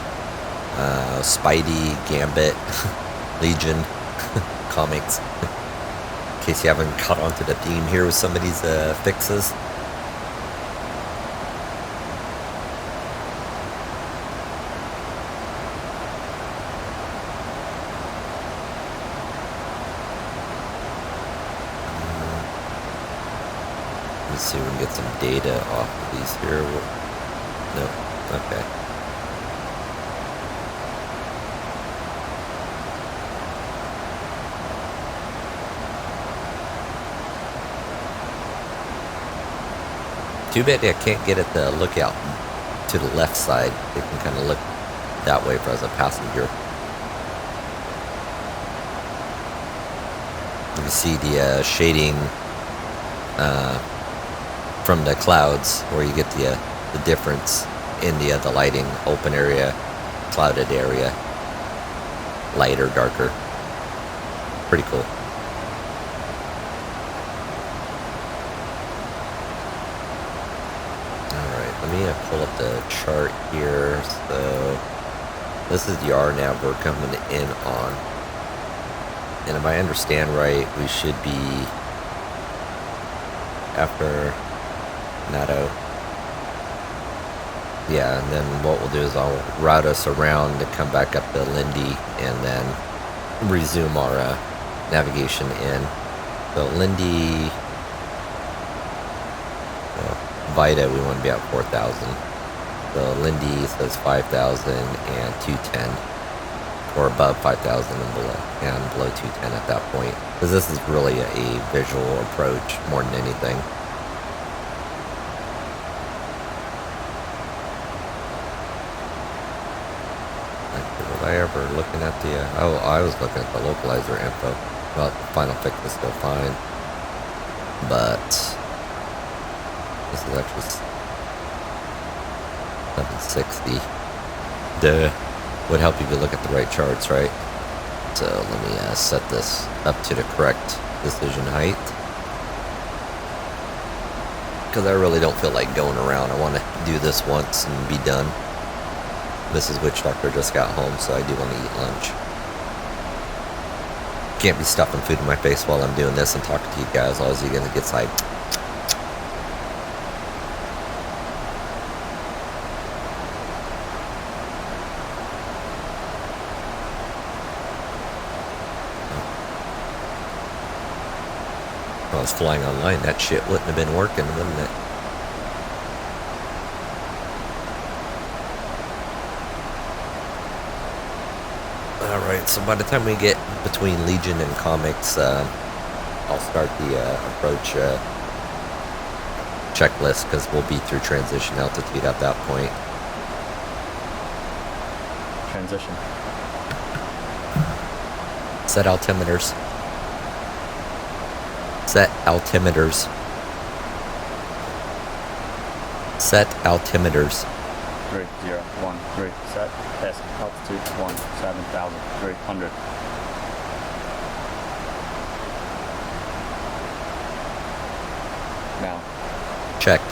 Spidey, Gambit, Legion, comics. In case you haven't caught on to the theme here with some of these fixes. Let's see if we can get some data off of these here. No, okay. Too bad I can't get at the lookout to the left side. They can kind of look that way for as a passenger. You can see the shading from the clouds, where you get the difference in the lighting. Open area, clouded area, lighter, darker. Pretty cool. Alright, let me pull up the chart here. So this is the RNAV we're coming in on. And if I understand right, we should be after NATO. Yeah, and then what we'll do is I'll route us around to come back up to Lindy and then resume our navigation in. So Lindy, Vita, we want to be at 4,000. So Lindy says 5,000 and 210, or above 5,000 and below 210 at that point. Because this is really a visual approach more than anything. Was I ever looking at the, I was looking at the localizer info. Well, the final fix is still fine. But this is actually 760. Duh. Would help you to look at the right charts, right? So let me set this up to the correct decision height. Because I really don't feel like going around. I want to do this once and be done. Mrs. Witch Doctor just got home, so I do want to eat lunch. Can't be stuffing food in my face while I'm doing this and talking to you guys. Otherwise you're going to get like... If I was flying online, that shit wouldn't have been working, wouldn't it? Alright, so by the time we get between Legion and Comics, I'll start the approach checklist, because we'll be through transition altitude at that point. Transition. Set altimeters. Set altimeters. Set altimeters. 3013. Set. Test. Altitude 17,300. Now. Checked.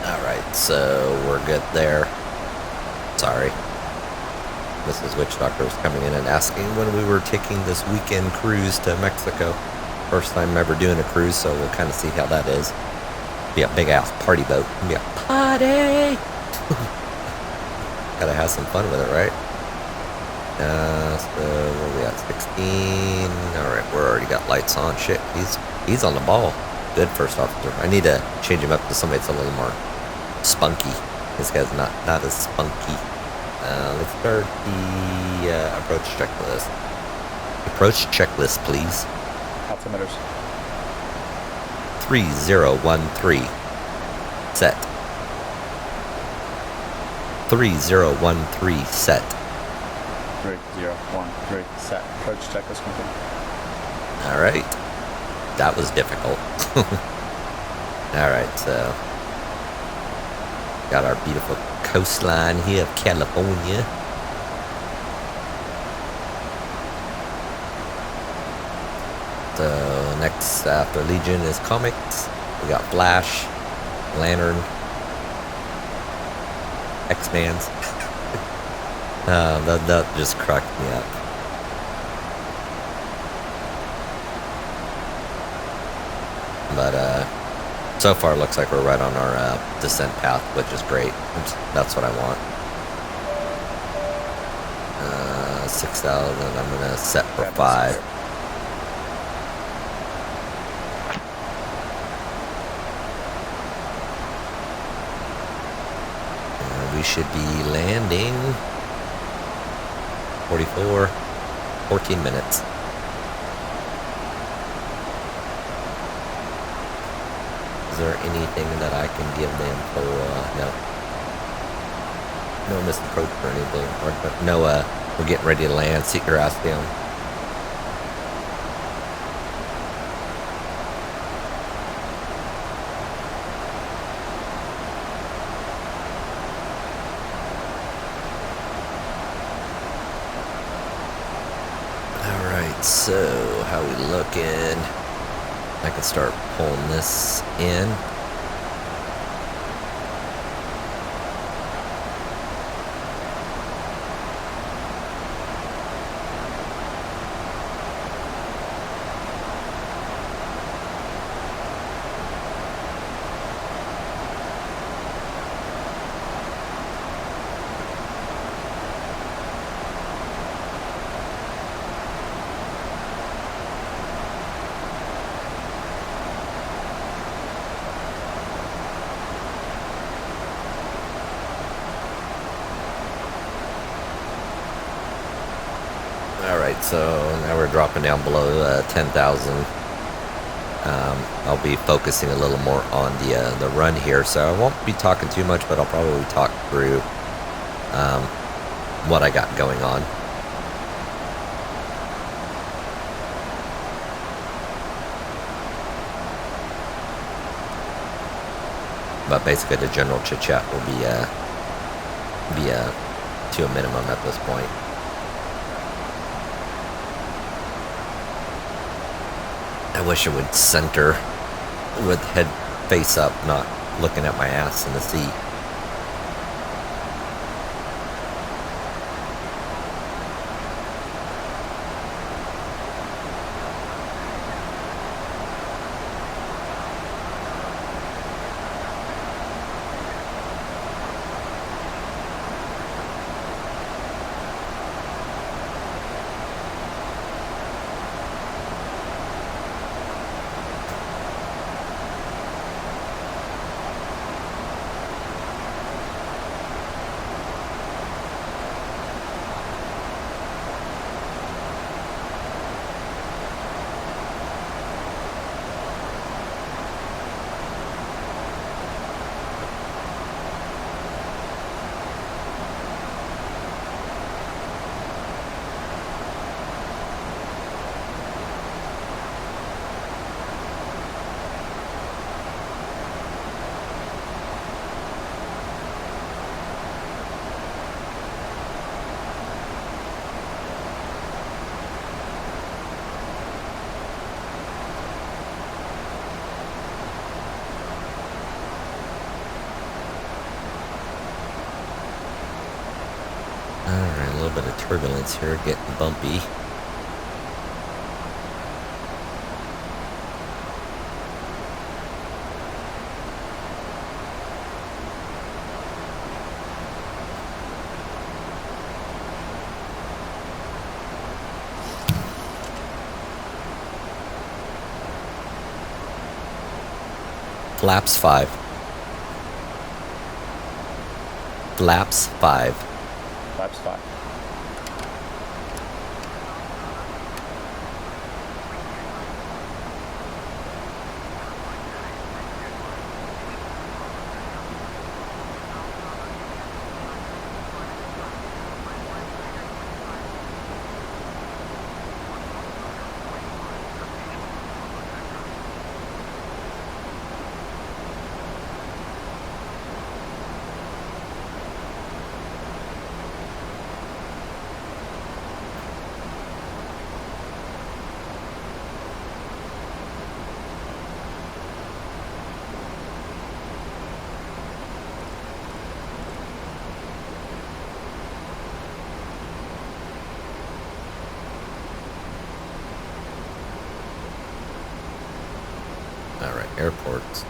Alright, so we're good there. Sorry. Mrs. Witch Doctor was coming in and asking when we were taking this weekend cruise to Mexico. First time ever doing a cruise, so we'll kind of see how that is. Be a big ass party boat. Be a party! Gotta have some fun with it, right? So where we at? 16. Alright, we're already got lights on. Shit, he's on the ball. Good first officer. I need to change him up to somebody that's a little more spunky. This guy's not as spunky. Let's start the approach checklist. Approach checklist, please. Altimeters. 3013. Set. 3013 set. 3013 set. Approach checklist complete. Alright. That was difficult. Alright, so got our beautiful coastline here of California. So next after Legion is comics. We got Flash, Lantern, X-Man's. That just cracked me up. But so far it looks like we're right on our descent path, which is great. That's what I want. 6,000. I'm gonna set for 5. We should be landing 14 minutes. Is there anything that I can give them for, no misapproach or anything, but no, we're getting ready to land, sit your ass down. So, how we looking? I can start pulling this in. So now we're dropping down below 10,000. I'll be focusing a little more on the run here, so I won't be talking too much, but I'll probably talk through what I got going on. But basically, the general chit chat will be to a minimum at this point. I wish it would center with head face up, not looking at my ass in the seat. little bit of turbulence here, getting bumpy. Flaps 5. Flaps 5. Flaps 5. Alright, airports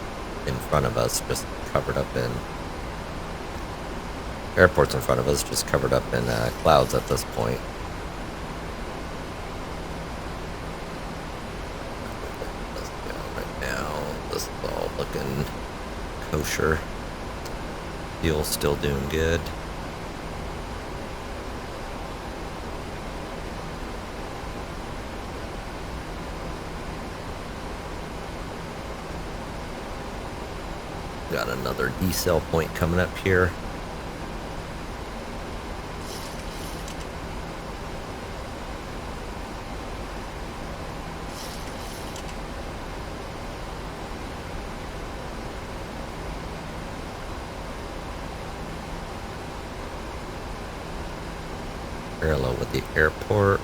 in front of us just covered up in... Airports in front of us just covered up in clouds at this point. Let's go right now. This is all looking kosher. Fuel's still doing good. Got another decel point coming up here. Parallel with the airport.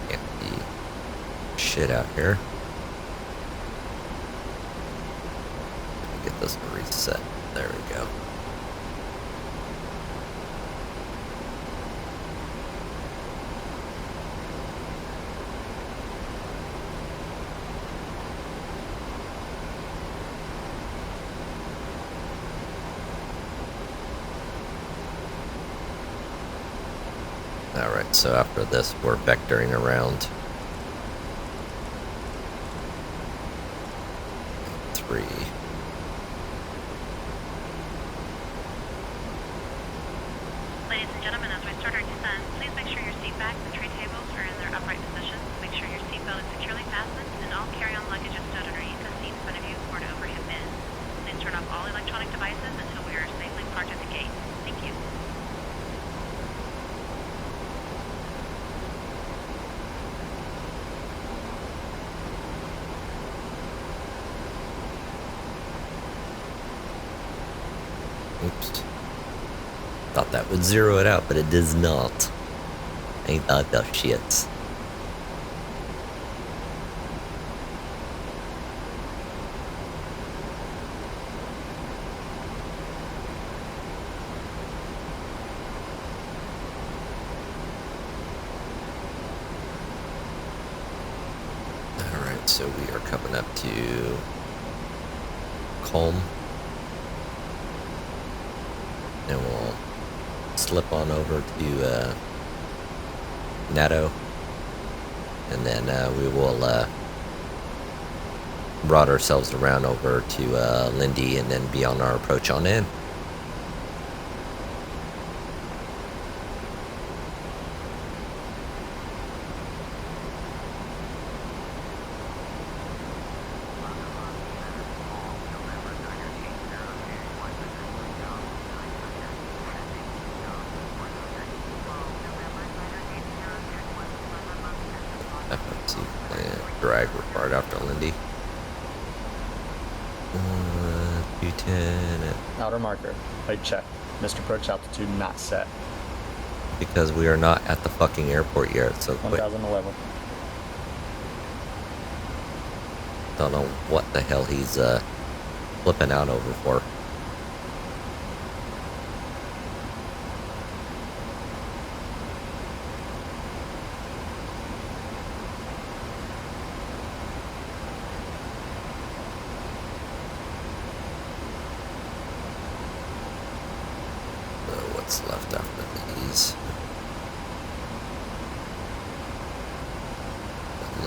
Can't see shit out here. Get this reset. There we go. Alright, so after this, we're vectoring around 3. Ladies and gentlemen, as we start our descent, please make sure your seat backs and tray tables are in their upright positions. Make sure your seatbelt is securely fastened and all carry-on luggage is stowed underneath the seat in front of you or an overhead bin. Please turn off all electronic devices until we are safely parked at the gate. Thank you. Oops. Thought that would zero it out, but it does not. Ain't that the shits. Alright, so we are coming up to Calm. And we'll slip on over to NATO, and then we will rod ourselves around over to Lindy and then be on our approach on in. Drag required after Lindy. Lieutenant. Outer marker. Height check. Missed approach altitude not set. Because we are not at the fucking airport yet, so quick. 1011. Don't know what the hell he's flipping out over for.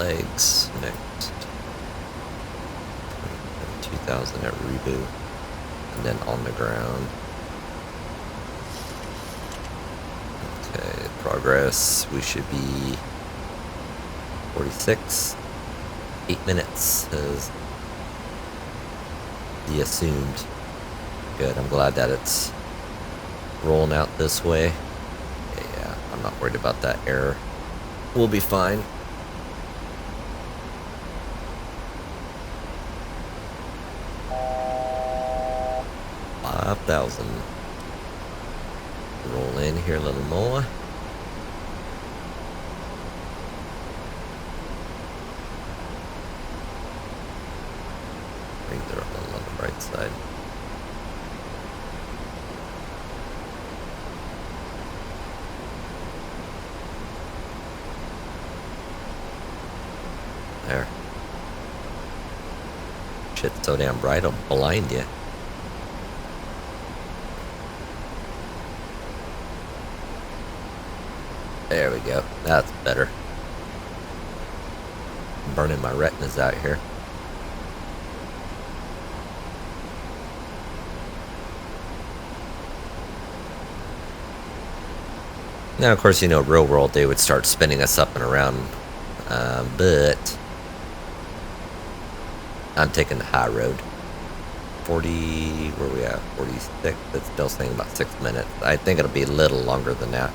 legs next. 2,000 at reboot. And then on the ground. Okay, progress. We should be 46. 8 minutes is the assumed. Good, I'm glad that it's rolling out this way. Yeah, I'm not worried about that error. We'll be fine. $5,000. Roll in here a little more. Things are a little on the right side. There. Shit's so damn bright, it'll blind you. There we go. That's better. I'm burning my retinas out here. Now, of course, you know, real world, they would start spinning us up and around. But I'm taking the high road. 40, where we at? 46. It's still saying about 6 minutes. I think it'll be a little longer than that.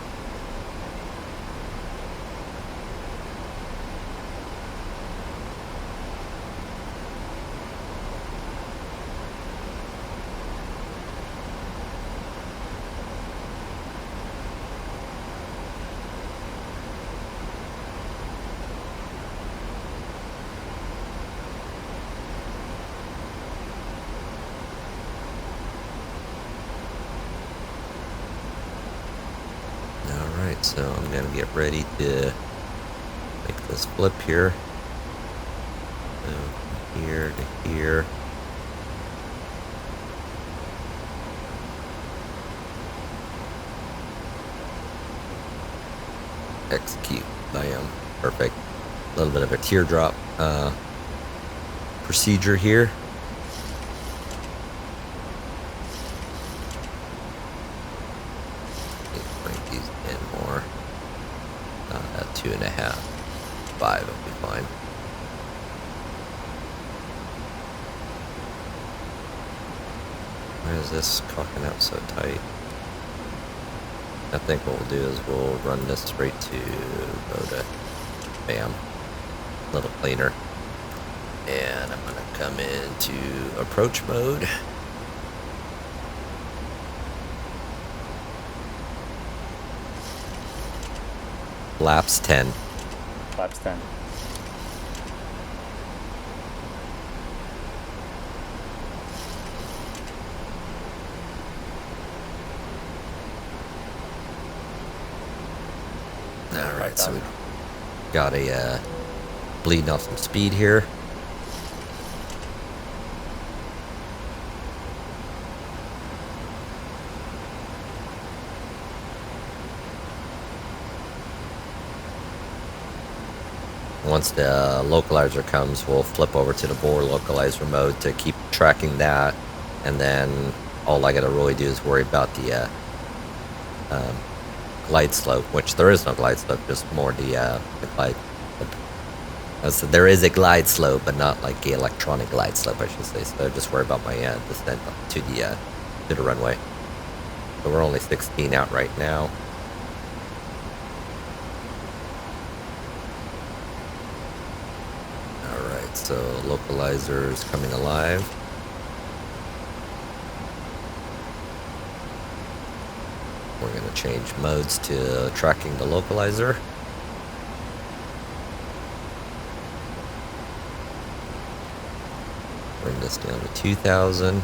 So I'm gonna get ready to make this flip here. So from here to here. Execute. Bam. Perfect. A little bit of a teardrop procedure here. Break these in more. 2.5. 5 will be fine. Why is this cocking out so tight? I think what we'll do is we'll run this straight to Boda. Bam. A little cleaner. And I'm gonna come into approach mode. Laps 10. Laps 10. Alright, so we got a bleeding off some speed here. Once the localizer comes, we'll flip over to the bore localizer mode to keep tracking that, and then all I gotta really do is worry about the glide slope, which there is no glide slope, just more the glide. So there is a glide slope, but not like the electronic glide slope, I should say. So just worry about my descent to the runway. So we're only 16 out right now. So localizer is coming alive. We're going to change modes to tracking the localizer. Bring this down to 2,000.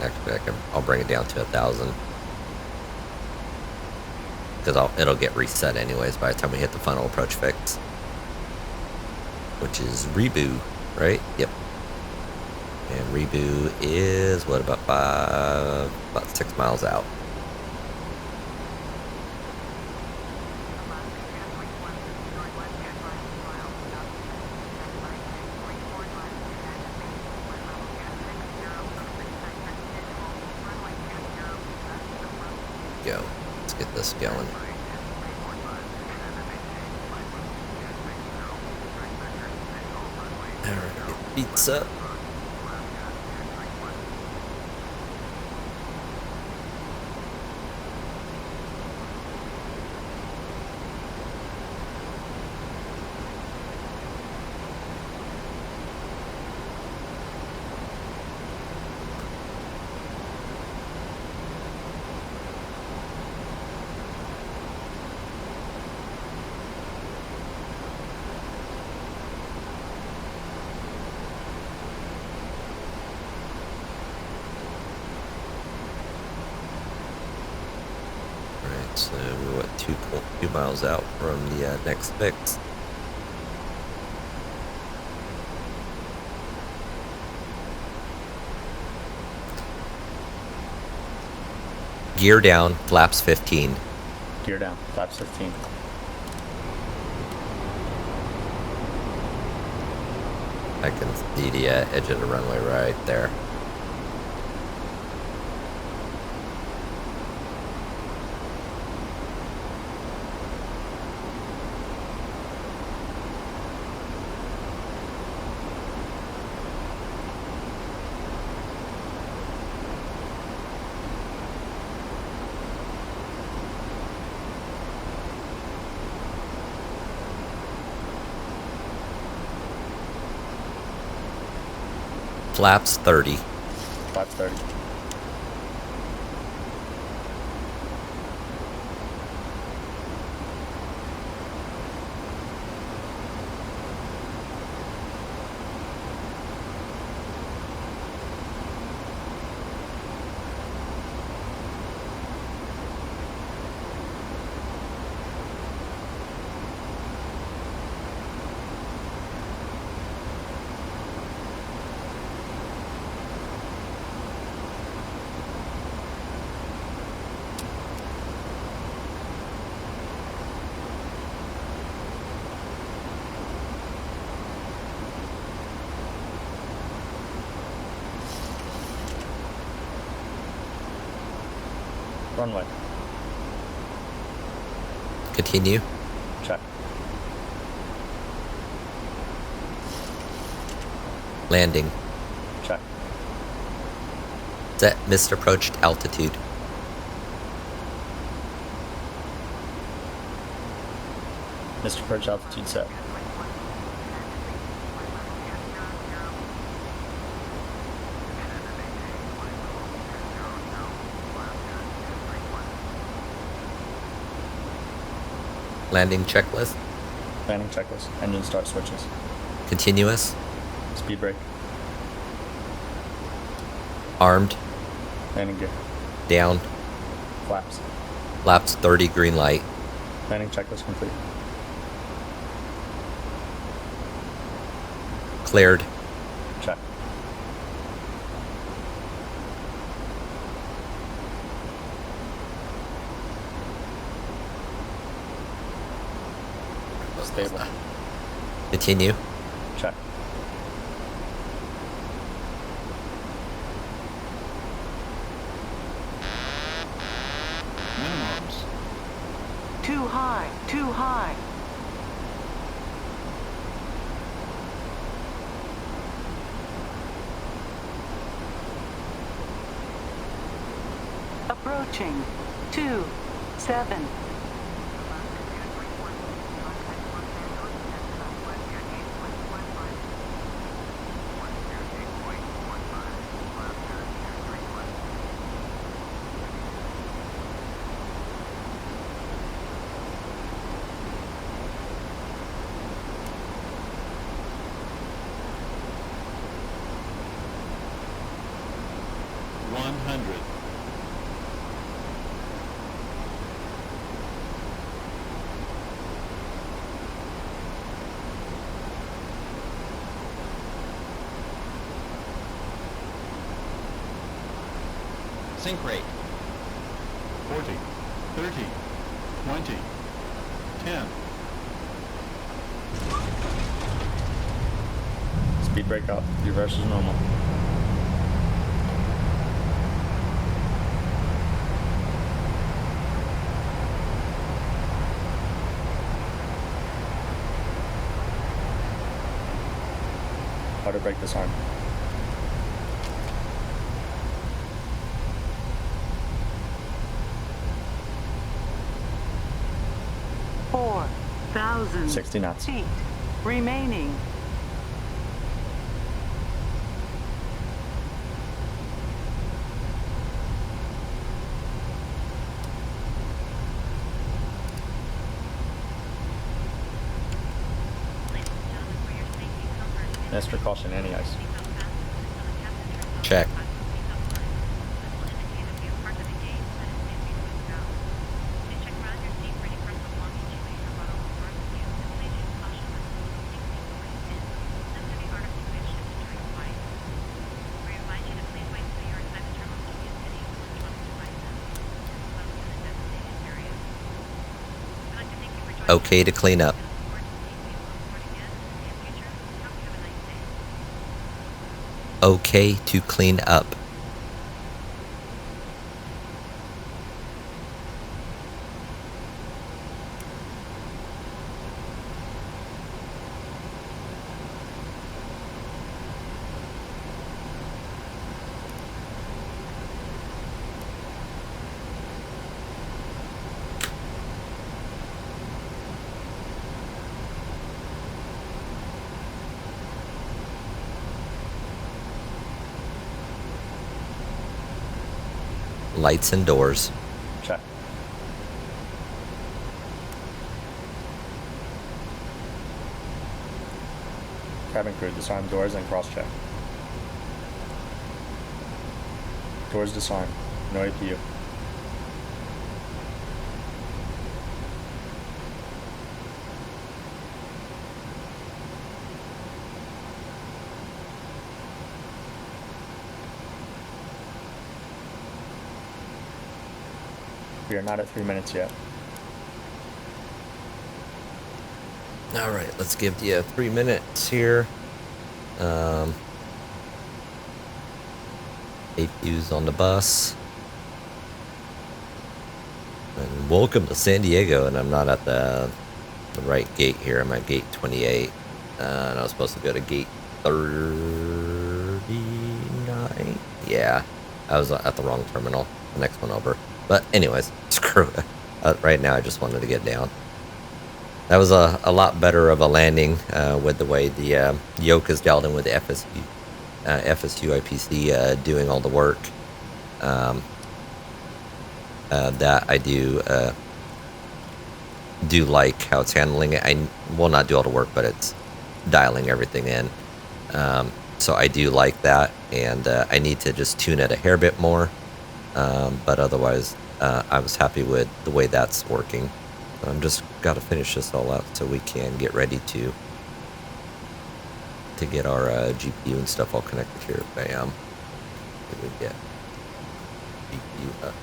Actually, I'll bring it down to 1,000. Because it'll get reset anyways by the time we hit the final approach fix, which is reboot, right? Yep. And reboot is what, about 6 miles out. Let's get this going. Alright, get beats up. So we're what, 2.2 miles out from the next fix. Gear down, flaps 15. Gear down, flaps 15. I can see the edge of the runway right there. Flaps 30. Flaps 30. Runway. Continue. Check. Landing. Check. Set missed approached altitude. Missed approach altitude set. Landing checklist. Landing checklist. Engine start switches. Continuous. Speed brake. Armed. Landing gear. Down. Flaps. Flaps 30, green light. Landing checklist complete. Cleared. Check. Stable. Continue. Check. Minimums. Too high, too high. Approaching. 27. Sync rate. 40, 30, 20, 10. Speed brake out. Reverse is normal. Auto brake disarm. Four 1,000 60 knots. feet remaining. Extra caution, any ice. Check. Okay to clean up. Okay to clean up. Lights and doors. Check. Cabin crew, disarm doors and cross check. Doors disarm. No APU. We are not at 3 minutes yet. All right, let's give you 3 minutes here. APU's on the bus. And welcome to San Diego, and I'm not at the right gate here. I'm at gate 28. And I was supposed to go to gate 39. Yeah, I was at the wrong terminal. The next one over. But anyways, screw it. Right now, I just wanted to get down. That was a lot better of a landing with the way the yoke is dialed in with the FSU IPC doing all the work. That I do like how it's handling it. I will not do all the work, but it's dialing everything in. So I do like that, and I need to just tune it a hair bit more. But otherwise, I was happy with the way that's working. I'm just got to finish this all out so we can get ready to get our GPU and stuff all connected here. Bam. Here we get GPU up.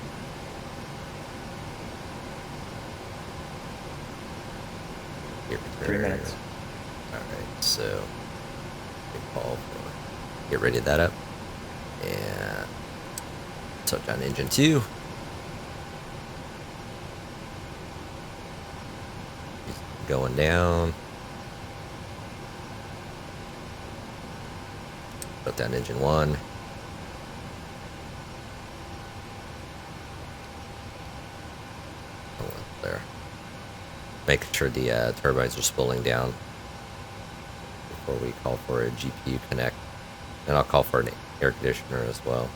Here, 3 minutes. Alright, so big call for get ready to that up. And touchdown engine 2. Going down. Put down engine 1. Oh, there. Making sure the turbines are spooling down before we call for a GPU connect. And I'll call for an air conditioner as well.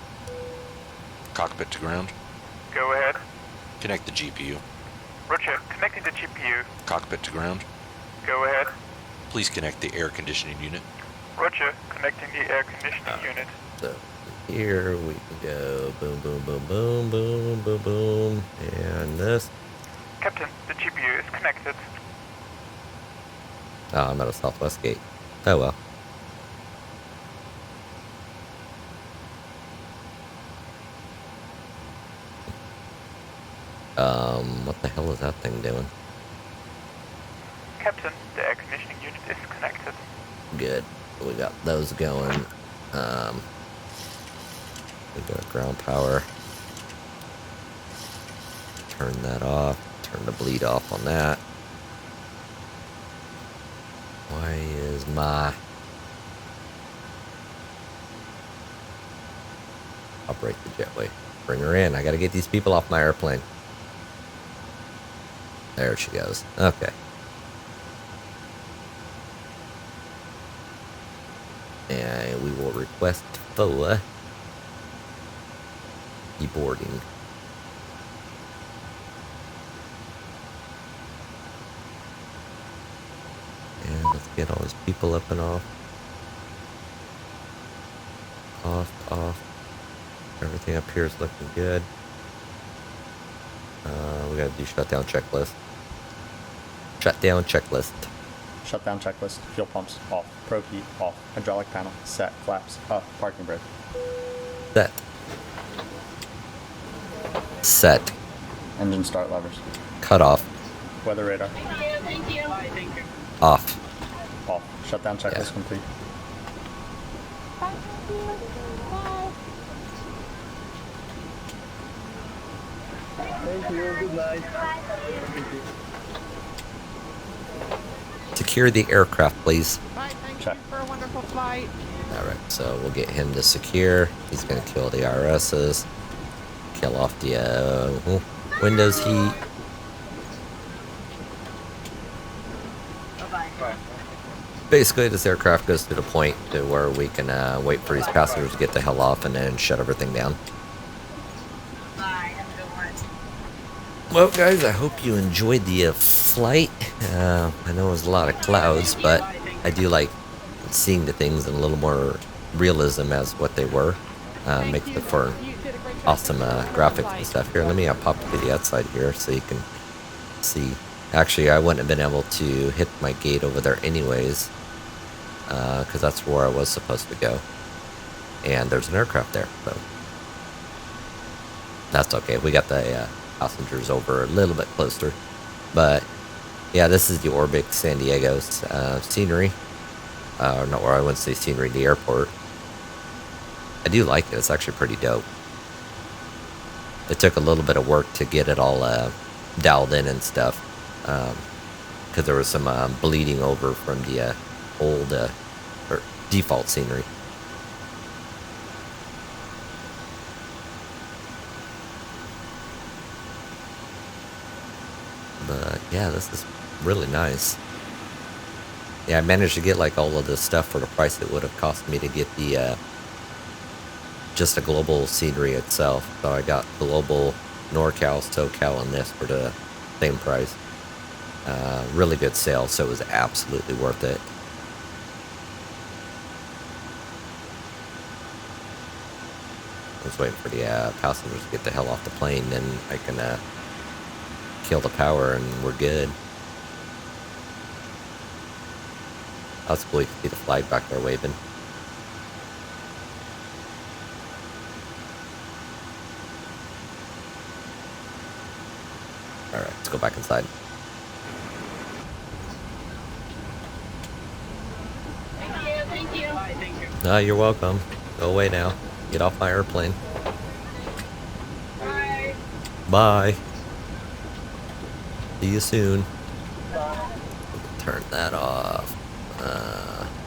Cockpit to ground. Go ahead. Connect the GPU. Roger, connecting the GPU. Cockpit to ground. Go ahead. Please connect the air conditioning unit. Roger, connecting the air conditioning unit. So here we can go boom, boom, boom, boom, boom, boom, boom, and this. Captain, the GPU is connected. Oh, I'm at a southwest gate. Oh well. What the hell is that thing doing? Captain, the air conditioning unit is connected. Good. We got those going. We got ground power. Turn that off. Turn the bleed off on that. Why is my Operate the jetway. Bring her in. I gotta get these people off my airplane. There she goes. Okay. And we will request FOA deboarding. And let's get all these people up and off. Off. Everything up here is looking good. We gotta do shutdown checklist. Shutdown checklist. Shutdown checklist. Fuel pumps off. Probe heat off. Hydraulic panel set. Flaps up. Parking brake. Set. Set. Engine start levers. Cut off. Weather radar. Thank you. Off. Off. Shutdown checklist complete. Thank you. Good night. Secure the aircraft, please. Bye, thank Check. you for a wonderful flight. Alright, so we'll get him to secure. He's going to kill the RSs. Kill off the windows heat. Basically, this aircraft goes to the point to where we can wait for these passengers to get the hell off and then shut everything down. Well, guys, I hope you enjoyed the flight. I know it was a lot of clouds, but I do like seeing the things in a little more realism as what they were. Makes it for awesome graphics and stuff. Here, let me pop to the outside here so you can see. Actually, I wouldn't have been able to hit my gate over there anyways, because that's where I was supposed to go. And there's an aircraft there, so that's okay. We got the passengers over a little bit closer. But yeah, this is the ORBX San Diego's scenery. Not where I wouldn't say scenery, the airport. I do like it. It's actually pretty dope. It took a little bit of work to get it all dialed in and stuff, because there was some bleeding over from the old or default scenery. But yeah, this is really nice. Yeah, I managed to get like all of this stuff for the price it would have cost me to get the just a global scenery itself. So I got global, NorCal, SoCal, and this for the same price. Really good sale, so it was absolutely worth it. I was waiting for the passengers to get the hell off the plane, then I can kill the power and we're good. That's cool, you can see the flag back there waving. Alright, let's go back inside. Thank you. Bye, thank you. No, you're welcome. Go away now. Get off my airplane. Bye. Bye. See you soon. Turn that off.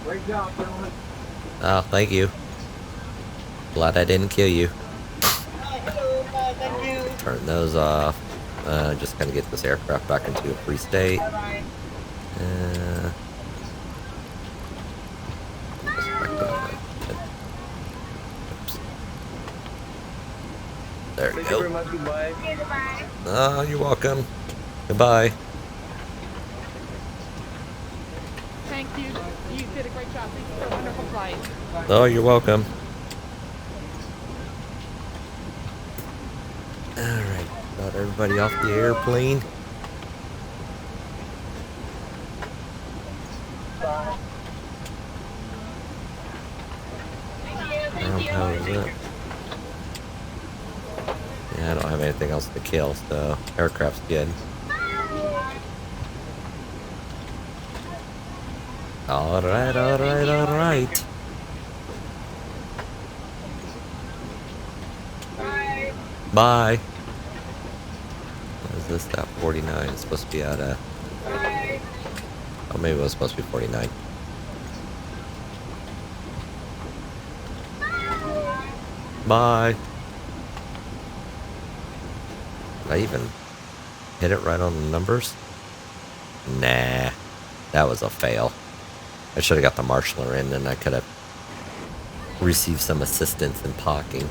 Great job, gentlemen. Oh, thank you. Glad I didn't kill you. Thank you. Turn those off. Just gonna get this aircraft back into a free state. Bye-bye. There we Thank you very go. much. Goodbye. Oh, you're welcome. Goodbye. Thank you. You did a great job. Thank you for a wonderful flight. Oh, you're welcome. Alright, got everybody off the airplane. Power's up. Yeah, I don't have anything else to kill, so aircraft's good. Alright, alright, alright. Bye. What is this? That 49 is supposed to be at oh, maybe it was supposed to be 49. Bye. Did I even hit it right on the numbers? Nah, that was a fail. I should have got the marshaller in, and I could have received some assistance in parking.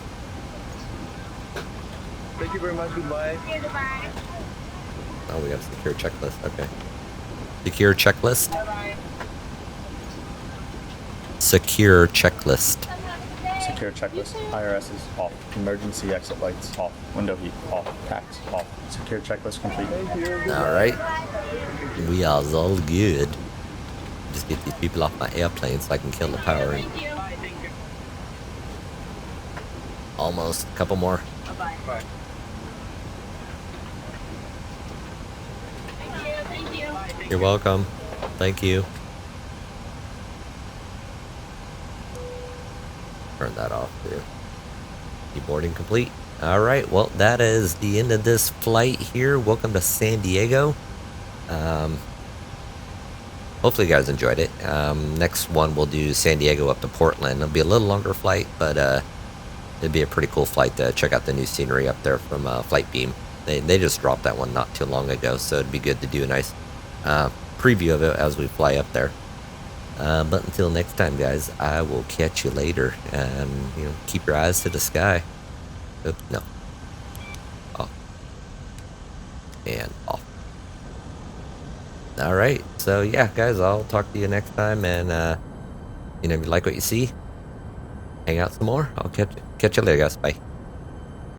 Thank you very much. Goodbye. Goodbye. Oh, we got a secure checklist. Okay. Secure checklist. Secure checklist. Secure checklist. IRS is off. Emergency exit lights off. Window heat off. Tax off. Secure checklist complete. All right. We are all good. Just get these people off my airplane so I can kill the power. Thank you. Almost. A couple more. Bye. Thank you. You're welcome. Thank you. Turn that off too. Boarding complete. All right. Well, that is the end of this flight here. Welcome to San Diego. Hopefully you guys enjoyed it. Next one we'll do San Diego up to Portland. It'll be a little longer flight, but it'd be a pretty cool flight to check out the new scenery up there from FlightBeam. They just dropped that one not too long ago, so it'd be good to do a nice preview of it as we fly up there. But until next time, guys, I will catch you later. You know, keep your eyes to the sky. Oops, no. Off. And off. All right. So yeah, guys, I'll talk to you next time. And you know, if you like what you see, hang out some more. I'll catch you later, guys. Bye.